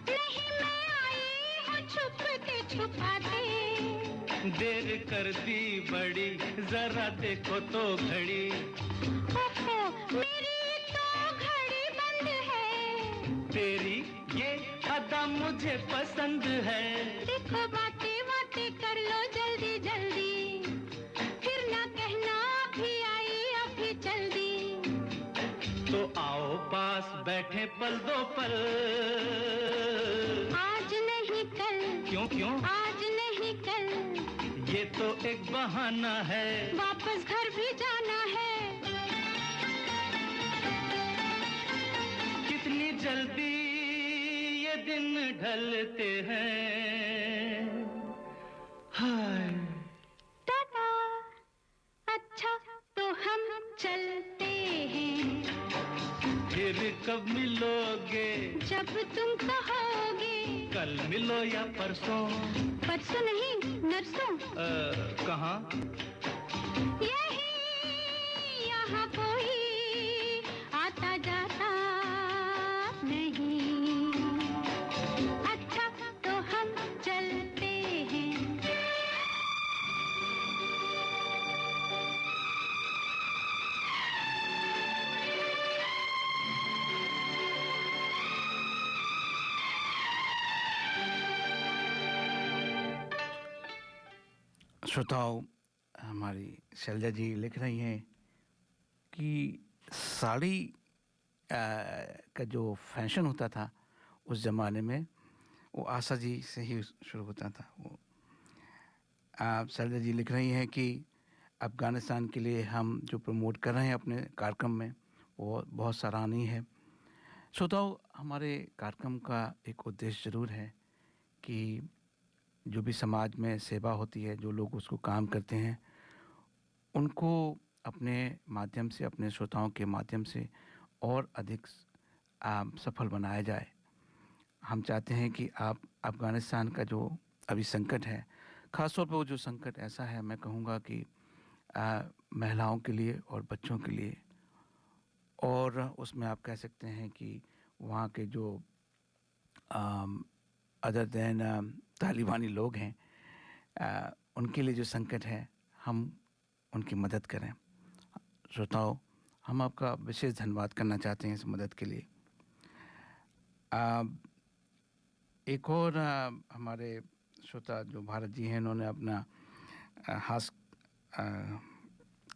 नहीं मैं आई हूँ छुप के छुपाते देर कर दी बड़ी जरा देखो तो घड़ी ओहो मेरी तो घड़ी बंद है तेरी ये अदा मुझे पसंद है देखो बातें बातें कर लो जल्दी जल्दी फिर ना कहना अभी आई अभी जल्दी तो आओ पास बैठे पल दो पल आज नहीं कल क्यों क्यों आज नहीं कल ये तो एक बहाना है वापस घर भी जाना है कितनी जल्दी ये दिन ढलते हैं हाय टाटा अच्छा तो हम चलते हैं फिर कब मिलोगे जब तुम कहोगे कल मिलो या परसों परसों नहीं नरसों कहाँ यही यहाँ कोई आता जाता नहीं अच्छा तो हम चलते हैं श्रोताओं, हमारी शैलजा जी लिख रही हैं कि साड़ी का जो फैशन होता था उस ज़माने में वो आशा जी से ही शुरू होता था। वो शैलजा जी लिख रही हैं कि अफ़गानिस्तान के लिए हम जो प्रमोट कर रहे हैं अपने कार्यक्रम में वो बहुत सराहनीय है। श्रोताओं, हमारे कार्यक्रम का एक उद्देश्य ज़रूर है कि जो भी समाज में सेवा होती है, जो लोग उसको काम करते हैं, उनको अपने माध्यम से, अपने श्रोताओं के माध्यम से और अधिक सफल बनाया जाए। हम चाहते हैं कि आप अफ़गानिस्तान का जो अभी संकट है, ख़ासतौर पर वो जो संकट ऐसा है, मैं कहूँगा कि महिलाओं के लिए और बच्चों के लिए, और उसमें आप कह सकते हैं कि वहाँ के जो अदर दैन तालिबानी लोग हैं, उनके लिए जो संकट है, हम उनकी मदद करें। श्रोताओं, हम आपका विशेष धन्यवाद करना चाहते हैं इस मदद के लिए। एक और हमारे श्रोता जो भारत जी हैं, उन्होंने अपना हास्य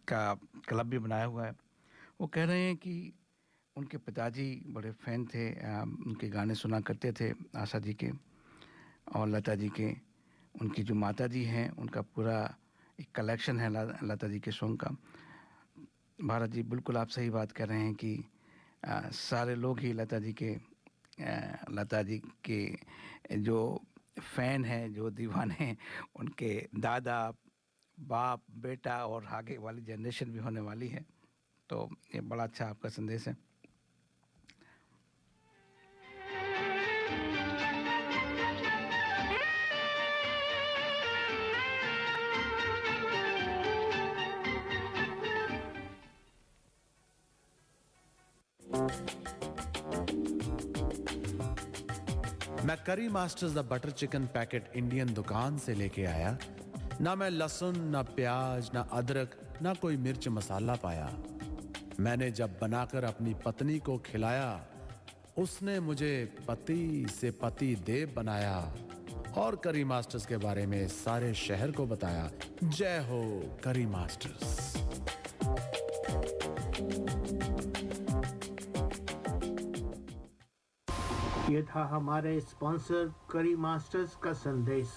का क्लब भी बनाया हुआ है। वो कह रहे हैं कि उनके पिताजी बड़े फ़ैन थे, उनके गाने सुना करते थे, आशा जी के और लता जी के। उनकी जो माता जी हैं, उनका पूरा एक कलेक्शन है लता जी के सॉन्ग का। भारत जी, बिल्कुल आप सही बात कर रहे हैं कि सारे लोग ही लता जी के जो फ़ैन हैं, जो दीवाने हैं, उनके दादा, बाप, बेटा और आगे वाली जनरेशन भी होने वाली है। तो ये बड़ा अच्छा आपका संदेश है। मैं करी masters the butter chicken packet Indian दुकान से लेके आया ना मैं लहसुन, ना प्याज, ना अदरक, ना कोई मिर्च मसाला पाया। मैंने जब बनाकर अपनी पत्नी को खिलाया, उसने मुझे पति से पति देव बनाया और करी मास्टर्स के बारे में सारे शहर को बताया। जय हो करी मास्टर्स। ये था हमारे स्पॉन्सर करी मास्टर्स का संदेश।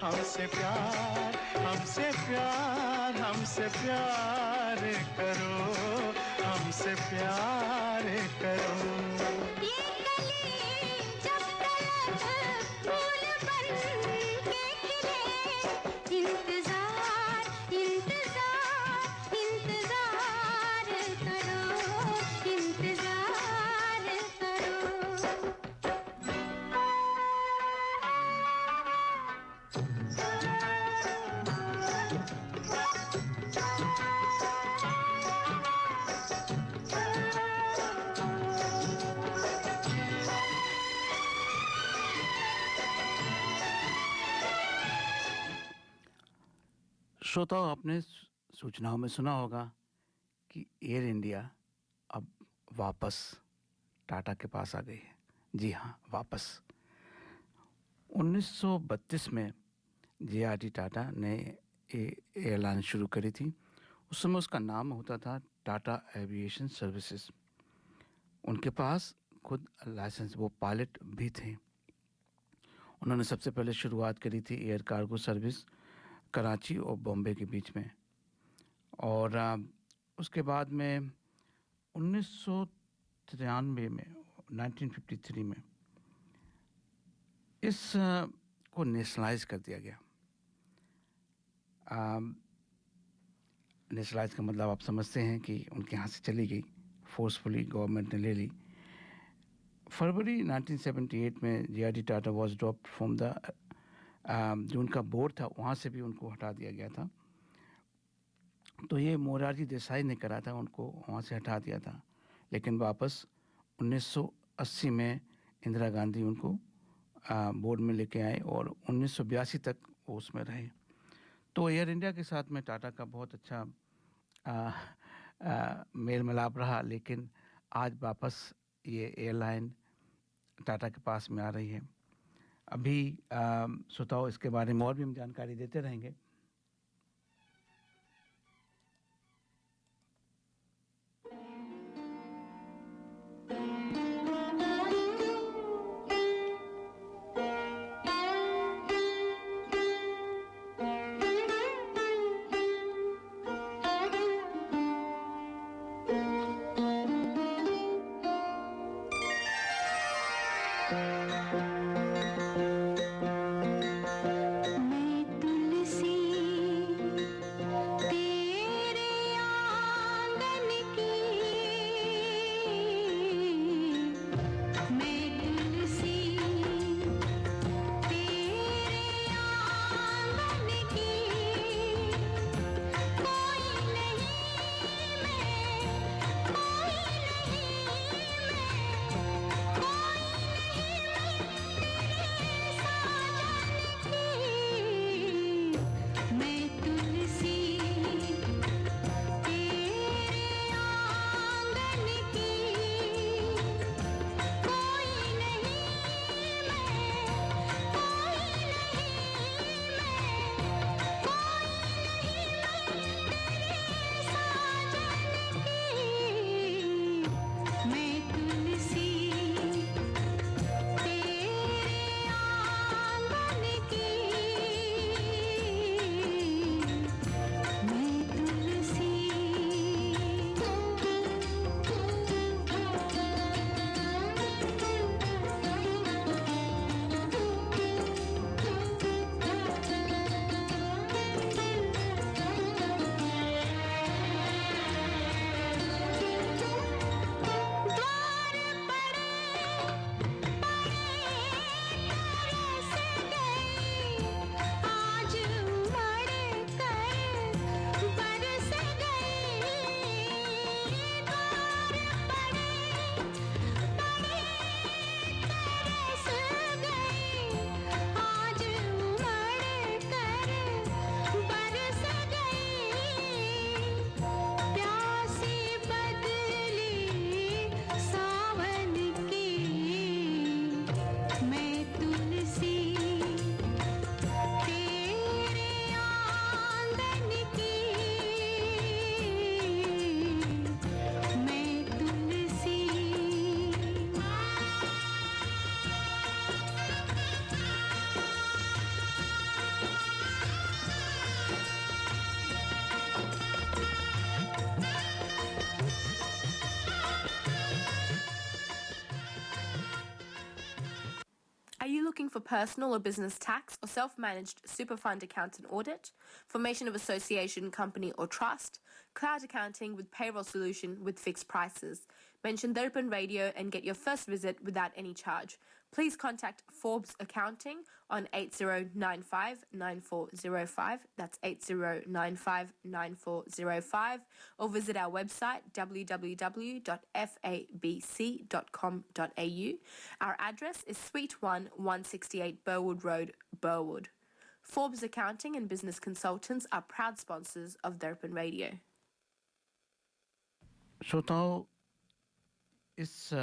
हमसे प्यार, हमसे प्यार, हमसे प्यार करो, हमसे प्यार करो। ये कली जब तक फूल बन के खिले, इंतजार, इंतजार, इंतजार करो, इंतजार करो। श्रोताओं, आपने सूचनाओं में सुना होगा कि एयर इंडिया अब वापस टाटा के पास आ गई है। जी हाँ, वापस 1932 में जे.आर.डी. टाटा ने एयरलाइन शुरू करी थी। उस समय उसका नाम होता था टाटा एविएशन सर्विसेज। उनके पास खुद लाइसेंस, वो पायलट भी थे। उन्होंने सबसे पहले शुरुआत करी थी एयर कार्गो सर्विस कराची और बॉम्बे के बीच में, और उसके बाद में 1993 में 1953 में इस को नेशनलाइज कर दिया गया। नेशनलाइज का मतलब आप समझते हैं कि उनके हाथ से चली गई, फोर्सफुली गवर्नमेंट ने ले ली। फरवरी 1978 में JRD. Tata was dropped from the जो उनका बोर्ड था वहाँ से भी उनको हटा दिया गया था। तो ये मोरारजी देसाई ने करा था, उनको वहाँ से हटा दिया था, लेकिन वापस 1980 में इंदिरा गांधी उनको बोर्ड में लेके आए और 1982 तक वो उसमें रहे। तो एयर इंडिया के साथ में टाटा का बहुत अच्छा मेल मिलाप रहा, लेकिन आज वापस ये एयरलाइन टाटा के पास में आ रही है। अभी श्रोताओ इसके बारे में और भी हम जानकारी देते रहेंगे। Are you looking for personal or business tax or self-managed super fund account and audit, formation of association, company or trust, cloud accounting with payroll solution with fixed prices? Mention Darpan Radio and get your first visit without any charge. Please contact Forbes Accounting on 8095-9405, that's 8095-9405, or visit our website www.fabc.com.au. Our address is Suite 1, 168 Burwood Road, Burwood. Forbes Accounting and Business Consultants are proud sponsors of Darpan Radio. श्रोताओं, इस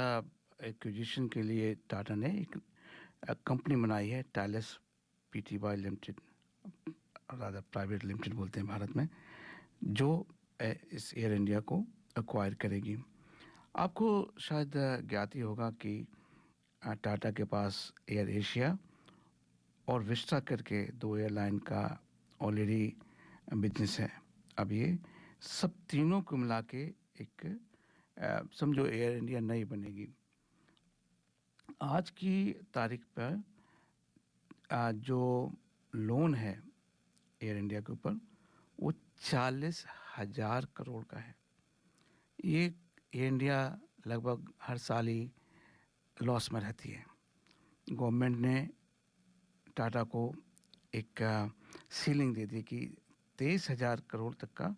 acquisition के लिए टाटा ने एक company बनाई है, tiles PTY limited, rather private limited बोलते हैं भारत में, जो इस एयर इंडिया को एक्वायर करेगी। आपको शायद ज्ञात ही होगा कि टाटा के पास एयर एशिया और विस्टा करके दो एयरलाइन का ऑलरेडी बिजनेस है। अब ये सब तीनों को मिला के एक समझो एयर इंडिया नहीं बनेगी। आज की तारीख पर जो लोन है एयर इंडिया के ऊपर वो 40,000 करोड़ का है। ये एयर इंडिया लगभग हर साल ही लॉस में रहती है। गवर्नमेंट ने टाटा को एक सीलिंग दे दी कि 23,000 करोड़ तक का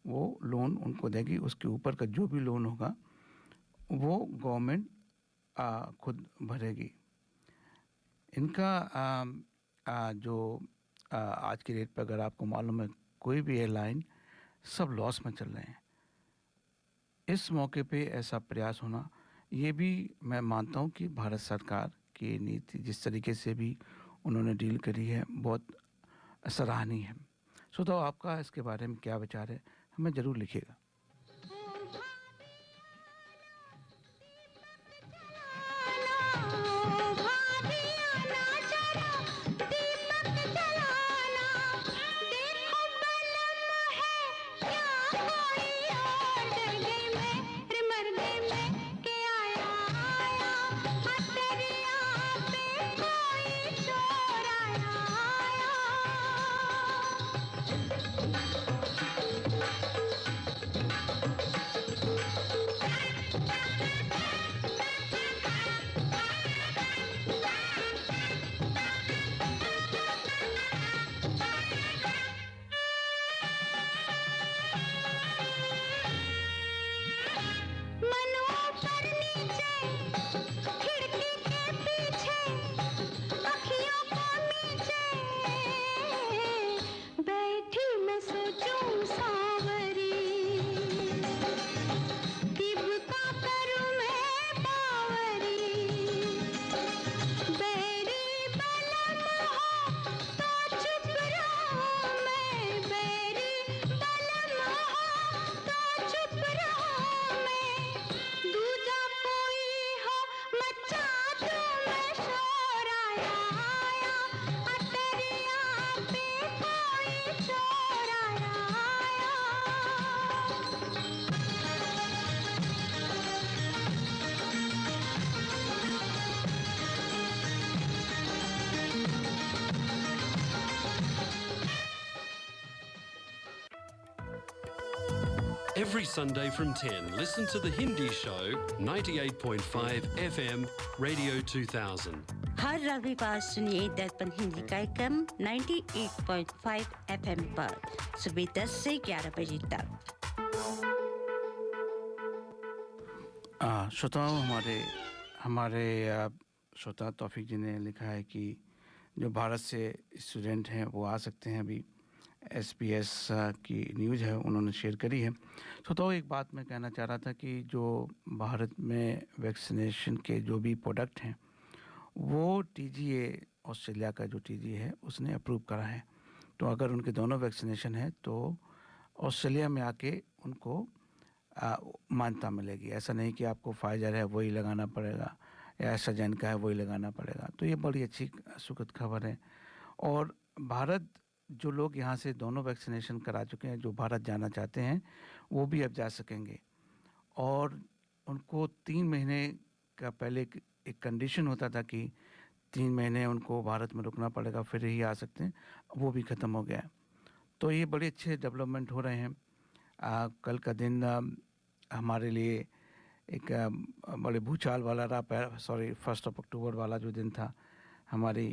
वो लोन उनको देगी। उसके ऊपर का जो भी लोन होगा वो गवर्नमेंट खुद भरेगी। इनका जो आज की डेट पर अगर आपको मालूम है कोई भी एयरलाइन सब लॉस में चल रहे हैं। इस मौके पे ऐसा प्रयास होना ये भी मैं मानता हूँ कि भारत सरकार की नीति जिस तरीके से भी उन्होंने डील करी है बहुत सराहनीय है। तो आपका इसके बारे में क्या विचार है हमें ज़रूर लिखिएगा। Every Sunday from 10, listen to The Hindi Show, 98.5 FM, Radio 2000. हर रविवार सुनिए दर्पण हिंदी कार्यक्रम 98.5 FM पर सुबह 10 से 11 बजे तक। श्रोताओं हमारे श्रोता तौफीक जी ने लिखा है कि जो भारत से स्टूडेंट हैं वो आ सकते हैं। अभी SBS की न्यूज़ है उन्होंने शेयर करी है। तो एक बात मैं कहना चाह रहा था कि जो भारत में वैक्सीनेशन के जो भी प्रोडक्ट हैं वो TGA ऑस्ट्रेलिया का जो TGA है उसने अप्रूव करा है। तो अगर उनके दोनों वैक्सीनेशन है तो ऑस्ट्रेलिया में आके उनको मान्यता मिलेगी। ऐसा नहीं कि आपको फाइजर है वही लगाना पड़ेगा या एस्ट्राजेनेका है वही लगाना पड़ेगा। तो ये बड़ी अच्छी सुखद खबर है। और भारत जो लोग यहाँ से दोनों वैक्सीनेशन करा चुके हैं जो भारत जाना चाहते हैं वो भी अब जा सकेंगे। और उनको 3 महीने का पहले एक कंडीशन होता था कि 3 महीने उनको भारत में रुकना पड़ेगा फिर ही आ सकते हैं, वो भी ख़त्म हो गया है। तो ये बड़े अच्छे डेवलपमेंट हो रहे हैं। कल का दिन हमारे लिए एक बड़े भूचाल वाला रहा। 1 अक्टूबर वाला जो दिन था हमारी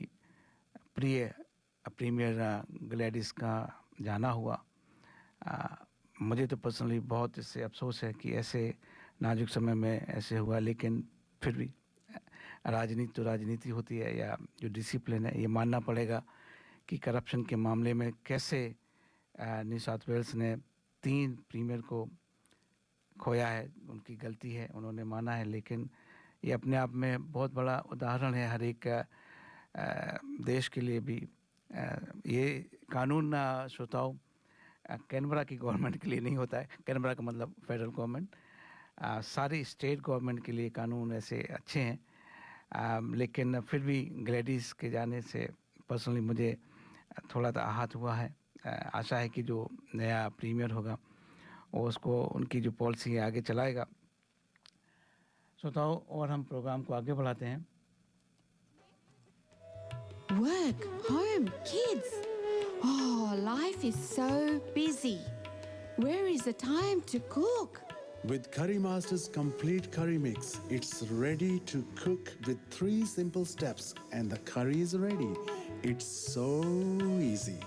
प्रिय प्रीमियर ग्लैडिस का जाना हुआ। मुझे तो पर्सनली बहुत इससे अफसोस है कि ऐसे नाजुक समय में ऐसे हुआ। लेकिन फिर भी राजनीति तो राजनीति होती है या जो डिसिप्लिन है ये मानना पड़ेगा कि करप्शन के मामले में कैसे न्यू साउथ वेल्स ने 3 प्रीमियर को खोया है। उनकी गलती है, उन्होंने माना है। लेकिन ये अपने आप में बहुत बड़ा उदाहरण है हर एक देश के लिए भी। ये कानून श्रोताओं कैनबरा की गवर्नमेंट के लिए नहीं होता है। कैनबरा का मतलब फेडरल गवर्नमेंट। सारी स्टेट गवर्नमेंट के लिए कानून ऐसे अच्छे हैं। लेकिन फिर भी ग्लैडिस के जाने से पर्सनली मुझे थोड़ा सा आहत हुआ है। आशा है कि जो नया प्रीमियर होगा वो उसको उनकी जो पॉलिसी है आगे चलाएगा श्रोताओं, और हम प्रोग्राम को आगे बढ़ाते हैं। Work, home, kids. Oh, life is so busy. Where is the time to cook? With Curry Master's complete curry mix, it's ready to cook with 3 simple steps and the curry is ready. It's so easy.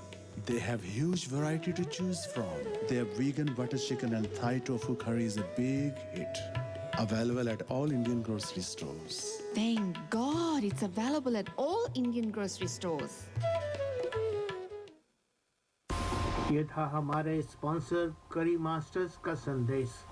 They have huge variety to choose from. Their vegan butter chicken and Thai tofu curry is a big hit. Available at all Indian grocery stores. Thank God it's available at all Indian grocery stores. ये था हमारे sponsor करी masters का संदेश।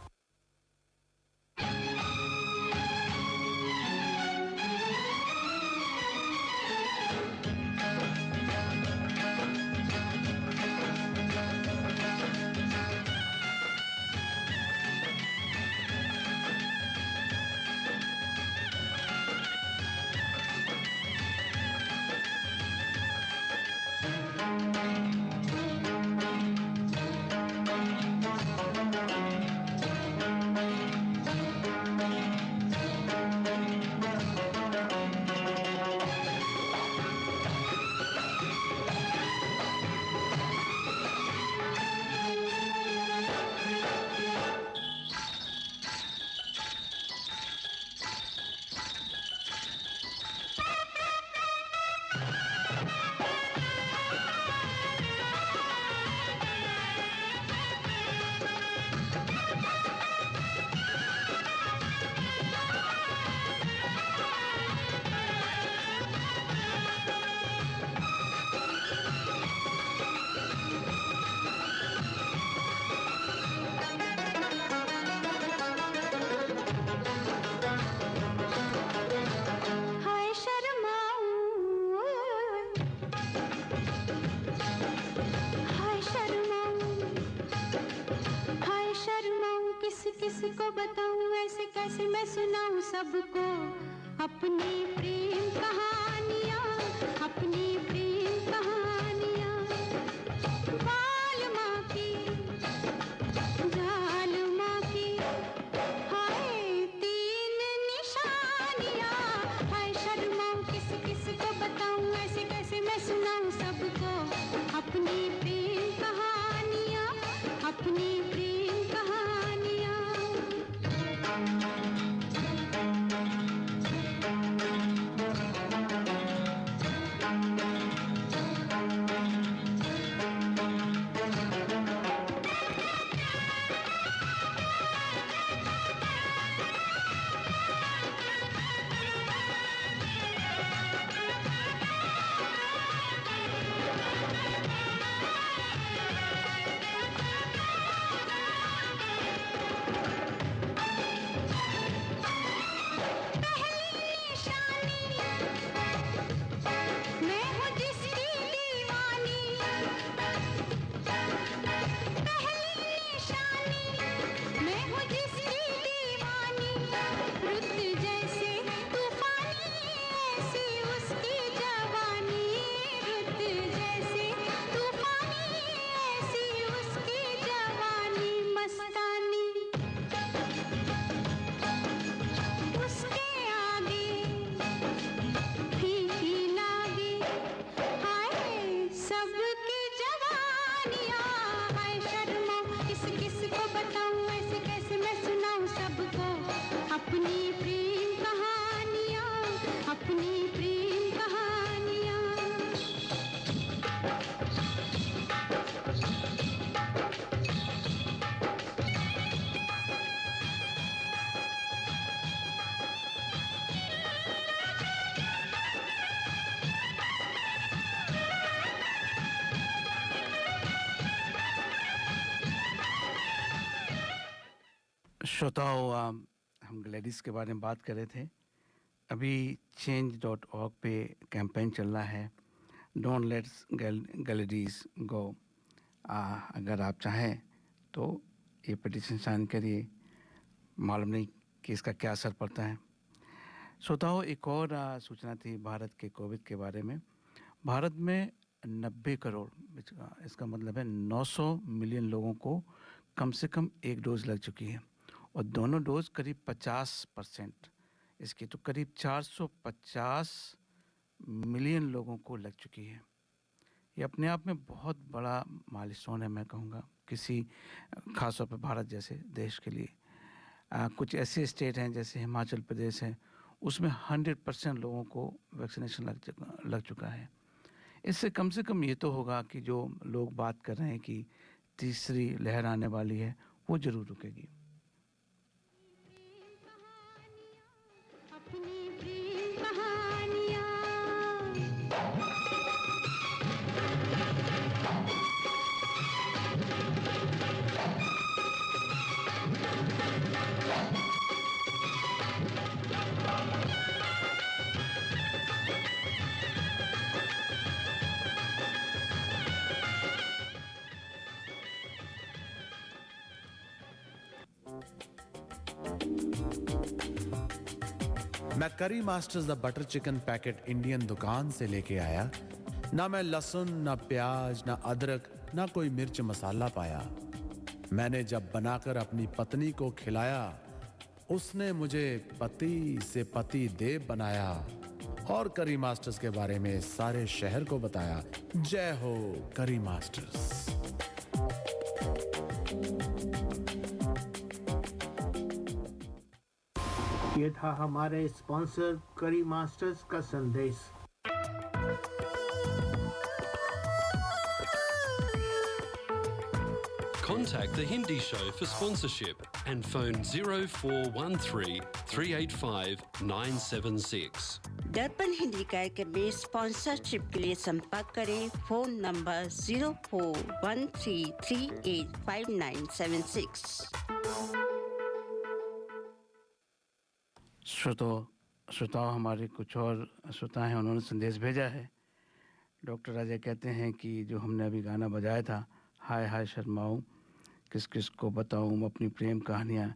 किसको बताऊं ऐसे कैसे मैं सुनाऊं सबको अपनी प्रेम कहानियां, अपनी प्रेम कहानियां। बाल माँ की, जाल माँ की, हाय 3 निशानियां। हाय शर्माऊं किसको बताऊं ऐसे कैसे मैं सुनाऊं सबको अपनी प्रेम कहानियां, अपनी प्रेम कहानियां। श्रोताओं, हम ग्लैडिस के बारे में बात कर रहे थे। अभी change.org पे कैंपेन चल रहा है, डोंट लेट्स गैलरीज गो। अगर आप चाहें तो ये पिटीशन साइन करिए, मालूम नहीं कि इसका क्या असर पड़ता है। श्रोताओं, एक और सूचना थी भारत के कोविड के बारे में। भारत में 90 करोड़, इसका मतलब है 900 मिलियन लोगों को कम से कम 1 डोज लग चुकी है और दोनों डोज करीब 50% इसकी तो करीब 450 मिलियन लोगों को लग चुकी है। ये अपने आप में बहुत बड़ा माइलस्टोन है, मैं कहूँगा, किसी खासतौर पर भारत जैसे देश के लिए। कुछ ऐसे स्टेट हैं जैसे हिमाचल प्रदेश है, उसमें 100% लोगों को वैक्सीनेशन लग चुका है। इससे कम से कम ये तो होगा कि जो लोग बात कर रहे हैं कि तीसरी लहर आने वाली है, वो ज़रूर रुकेगी। मैं करी masters the butter chicken packet Indian दुकान से लेके आया। ना मैं लहसुन, ना प्याज, ना अदरक, ना कोई मिर्च मसाला पाया। मैंने जब बनाकर अपनी पत्नी को खिलाया, उसने मुझे पति से पति देव बनाया और करी मास्टर्स के बारे में सारे शहर को बताया। जय हो करी मास्टर्स। ये था हमारे स्पॉन्सर करी मास्टर्स का संदेश। Contact the Hindi Show for sponsorship and phone 0413 385 976. दर्पण हिंदी कार्यक्रम में स्पॉन्सरशिप के लिए संपर्क करें। Phone number 0413385976। श्रोताओं हमारे कुछ और श्रोता हैं, उन्होंने संदेश भेजा है। डॉक्टर राजा कहते हैं कि जो हमने अभी गाना बजाया था, हाय हाय शर्माऊँ किस किस को बताऊँ अपनी प्रेम कहानियाँ,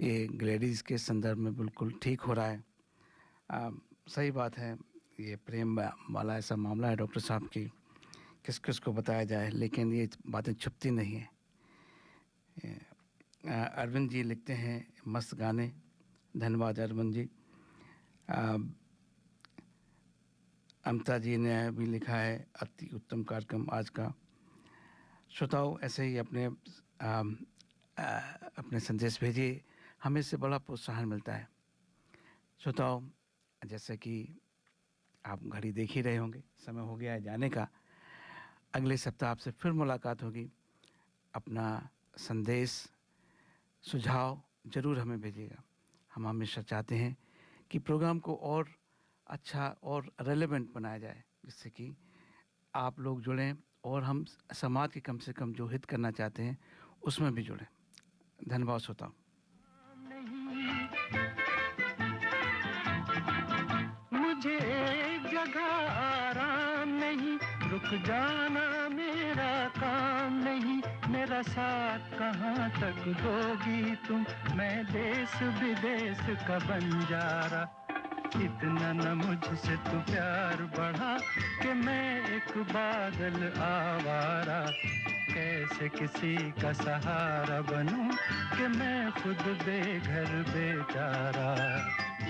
ये ग्लेडीज़ के संदर्भ में बिल्कुल ठीक हो रहा है। सही बात है, ये प्रेम वाला ऐसा मामला है डॉक्टर साहब की, किस किस को बताया जाए, लेकिन ये बातें छुपती नहीं है। अरविंद जी लिखते हैं मस्त गाने, धन्यवाद अरविंद जी। अमता जी ने भी लिखा है अति उत्तम कार्यक्रम आज का। श्रोताओं ऐसे ही अपने संदेश भेजिए, हमें इससे बड़ा प्रोत्साहन मिलता है। श्रोताओं जैसे कि आप घड़ी देख ही रहे होंगे, समय हो गया है जाने का। अगले सप्ताह आपसे फिर मुलाकात होगी। अपना संदेश सुझाव ज़रूर हमें भेजिएगा। हम हमेशा चाहते हैं कि प्रोग्राम को और अच्छा और रेलेवेंट बनाया जाए, जिससे कि आप लोग जुड़ें और हम समाज के कम से कम जो हित करना चाहते हैं उसमें भी जुड़ें। धन्यवाद श्रोताओं। मुझे एक जगह आराम नहीं, रुक जाना मेरा काम नहीं। मेरा साथ कहाँ तक दोगी तुम, मैं देश विदेश का बंजारा। इतना न मुझसे तू प्यार बढ़ा कि मैं एक बादल आवारा। कैसे किसी का सहारा बनूं कि मैं खुद बेघर बेचारा।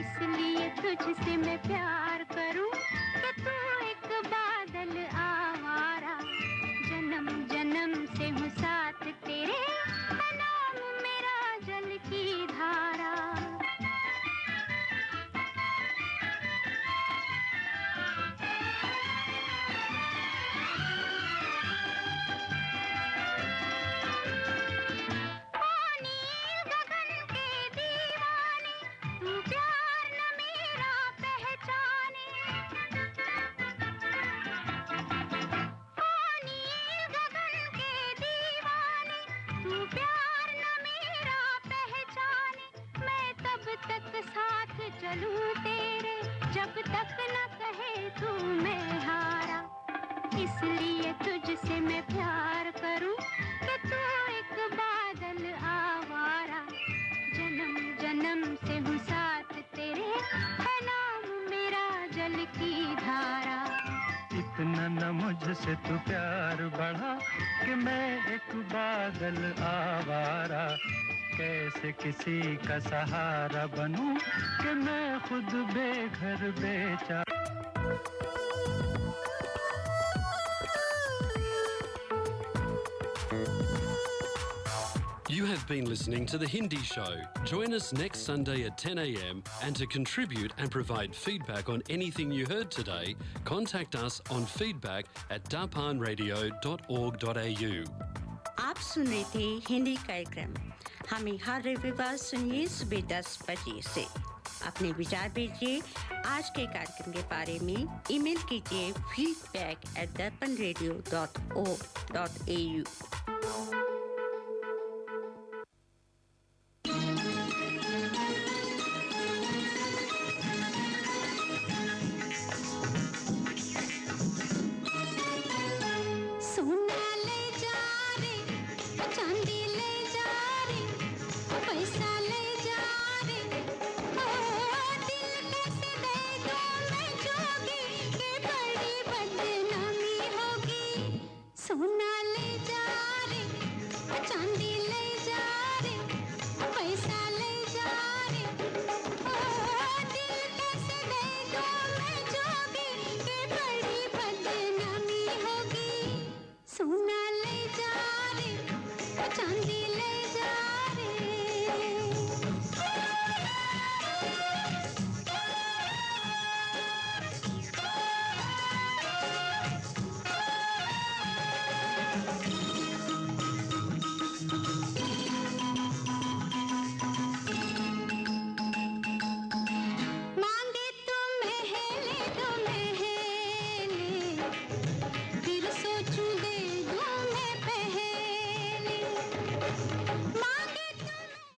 इसलिए तुझसे मैं प्यार करूं कि तू एक बादल आवारा। जन्म जन्म से हूँ साथ तेरे, है नाम मेरा जल की धारा। चलूं तेरे जब तक न कहे तू मैं हारा। इसलिए तुझसे मैं प्यार करूं कि तू एक बादल आवारा। जन्म जन्म से हूँ साथ तेरे, है नाम मेरा जल की धारा। इतना न मुझसे तू प्यार बढ़ा कि मैं एक बादल आवारा। कैसे किसी का सहारा बनूं कि मैं खुद बेघर बेचारा। You have been listening to The Hindi Show. Join us next Sunday at 10 a.m. and to contribute and provide feedback on anything you heard today, contact us on feedback@darpanradio.org.au. आप सुन रहे थे हिंदी कार्यक्रम। हमें हर रविवार सुनिए सुबह 10 बजे से। अपने विचार भेजिए आज के कार्यक्रम के बारे में। ईमेल कीजिए feedback@darpanradio.org.au।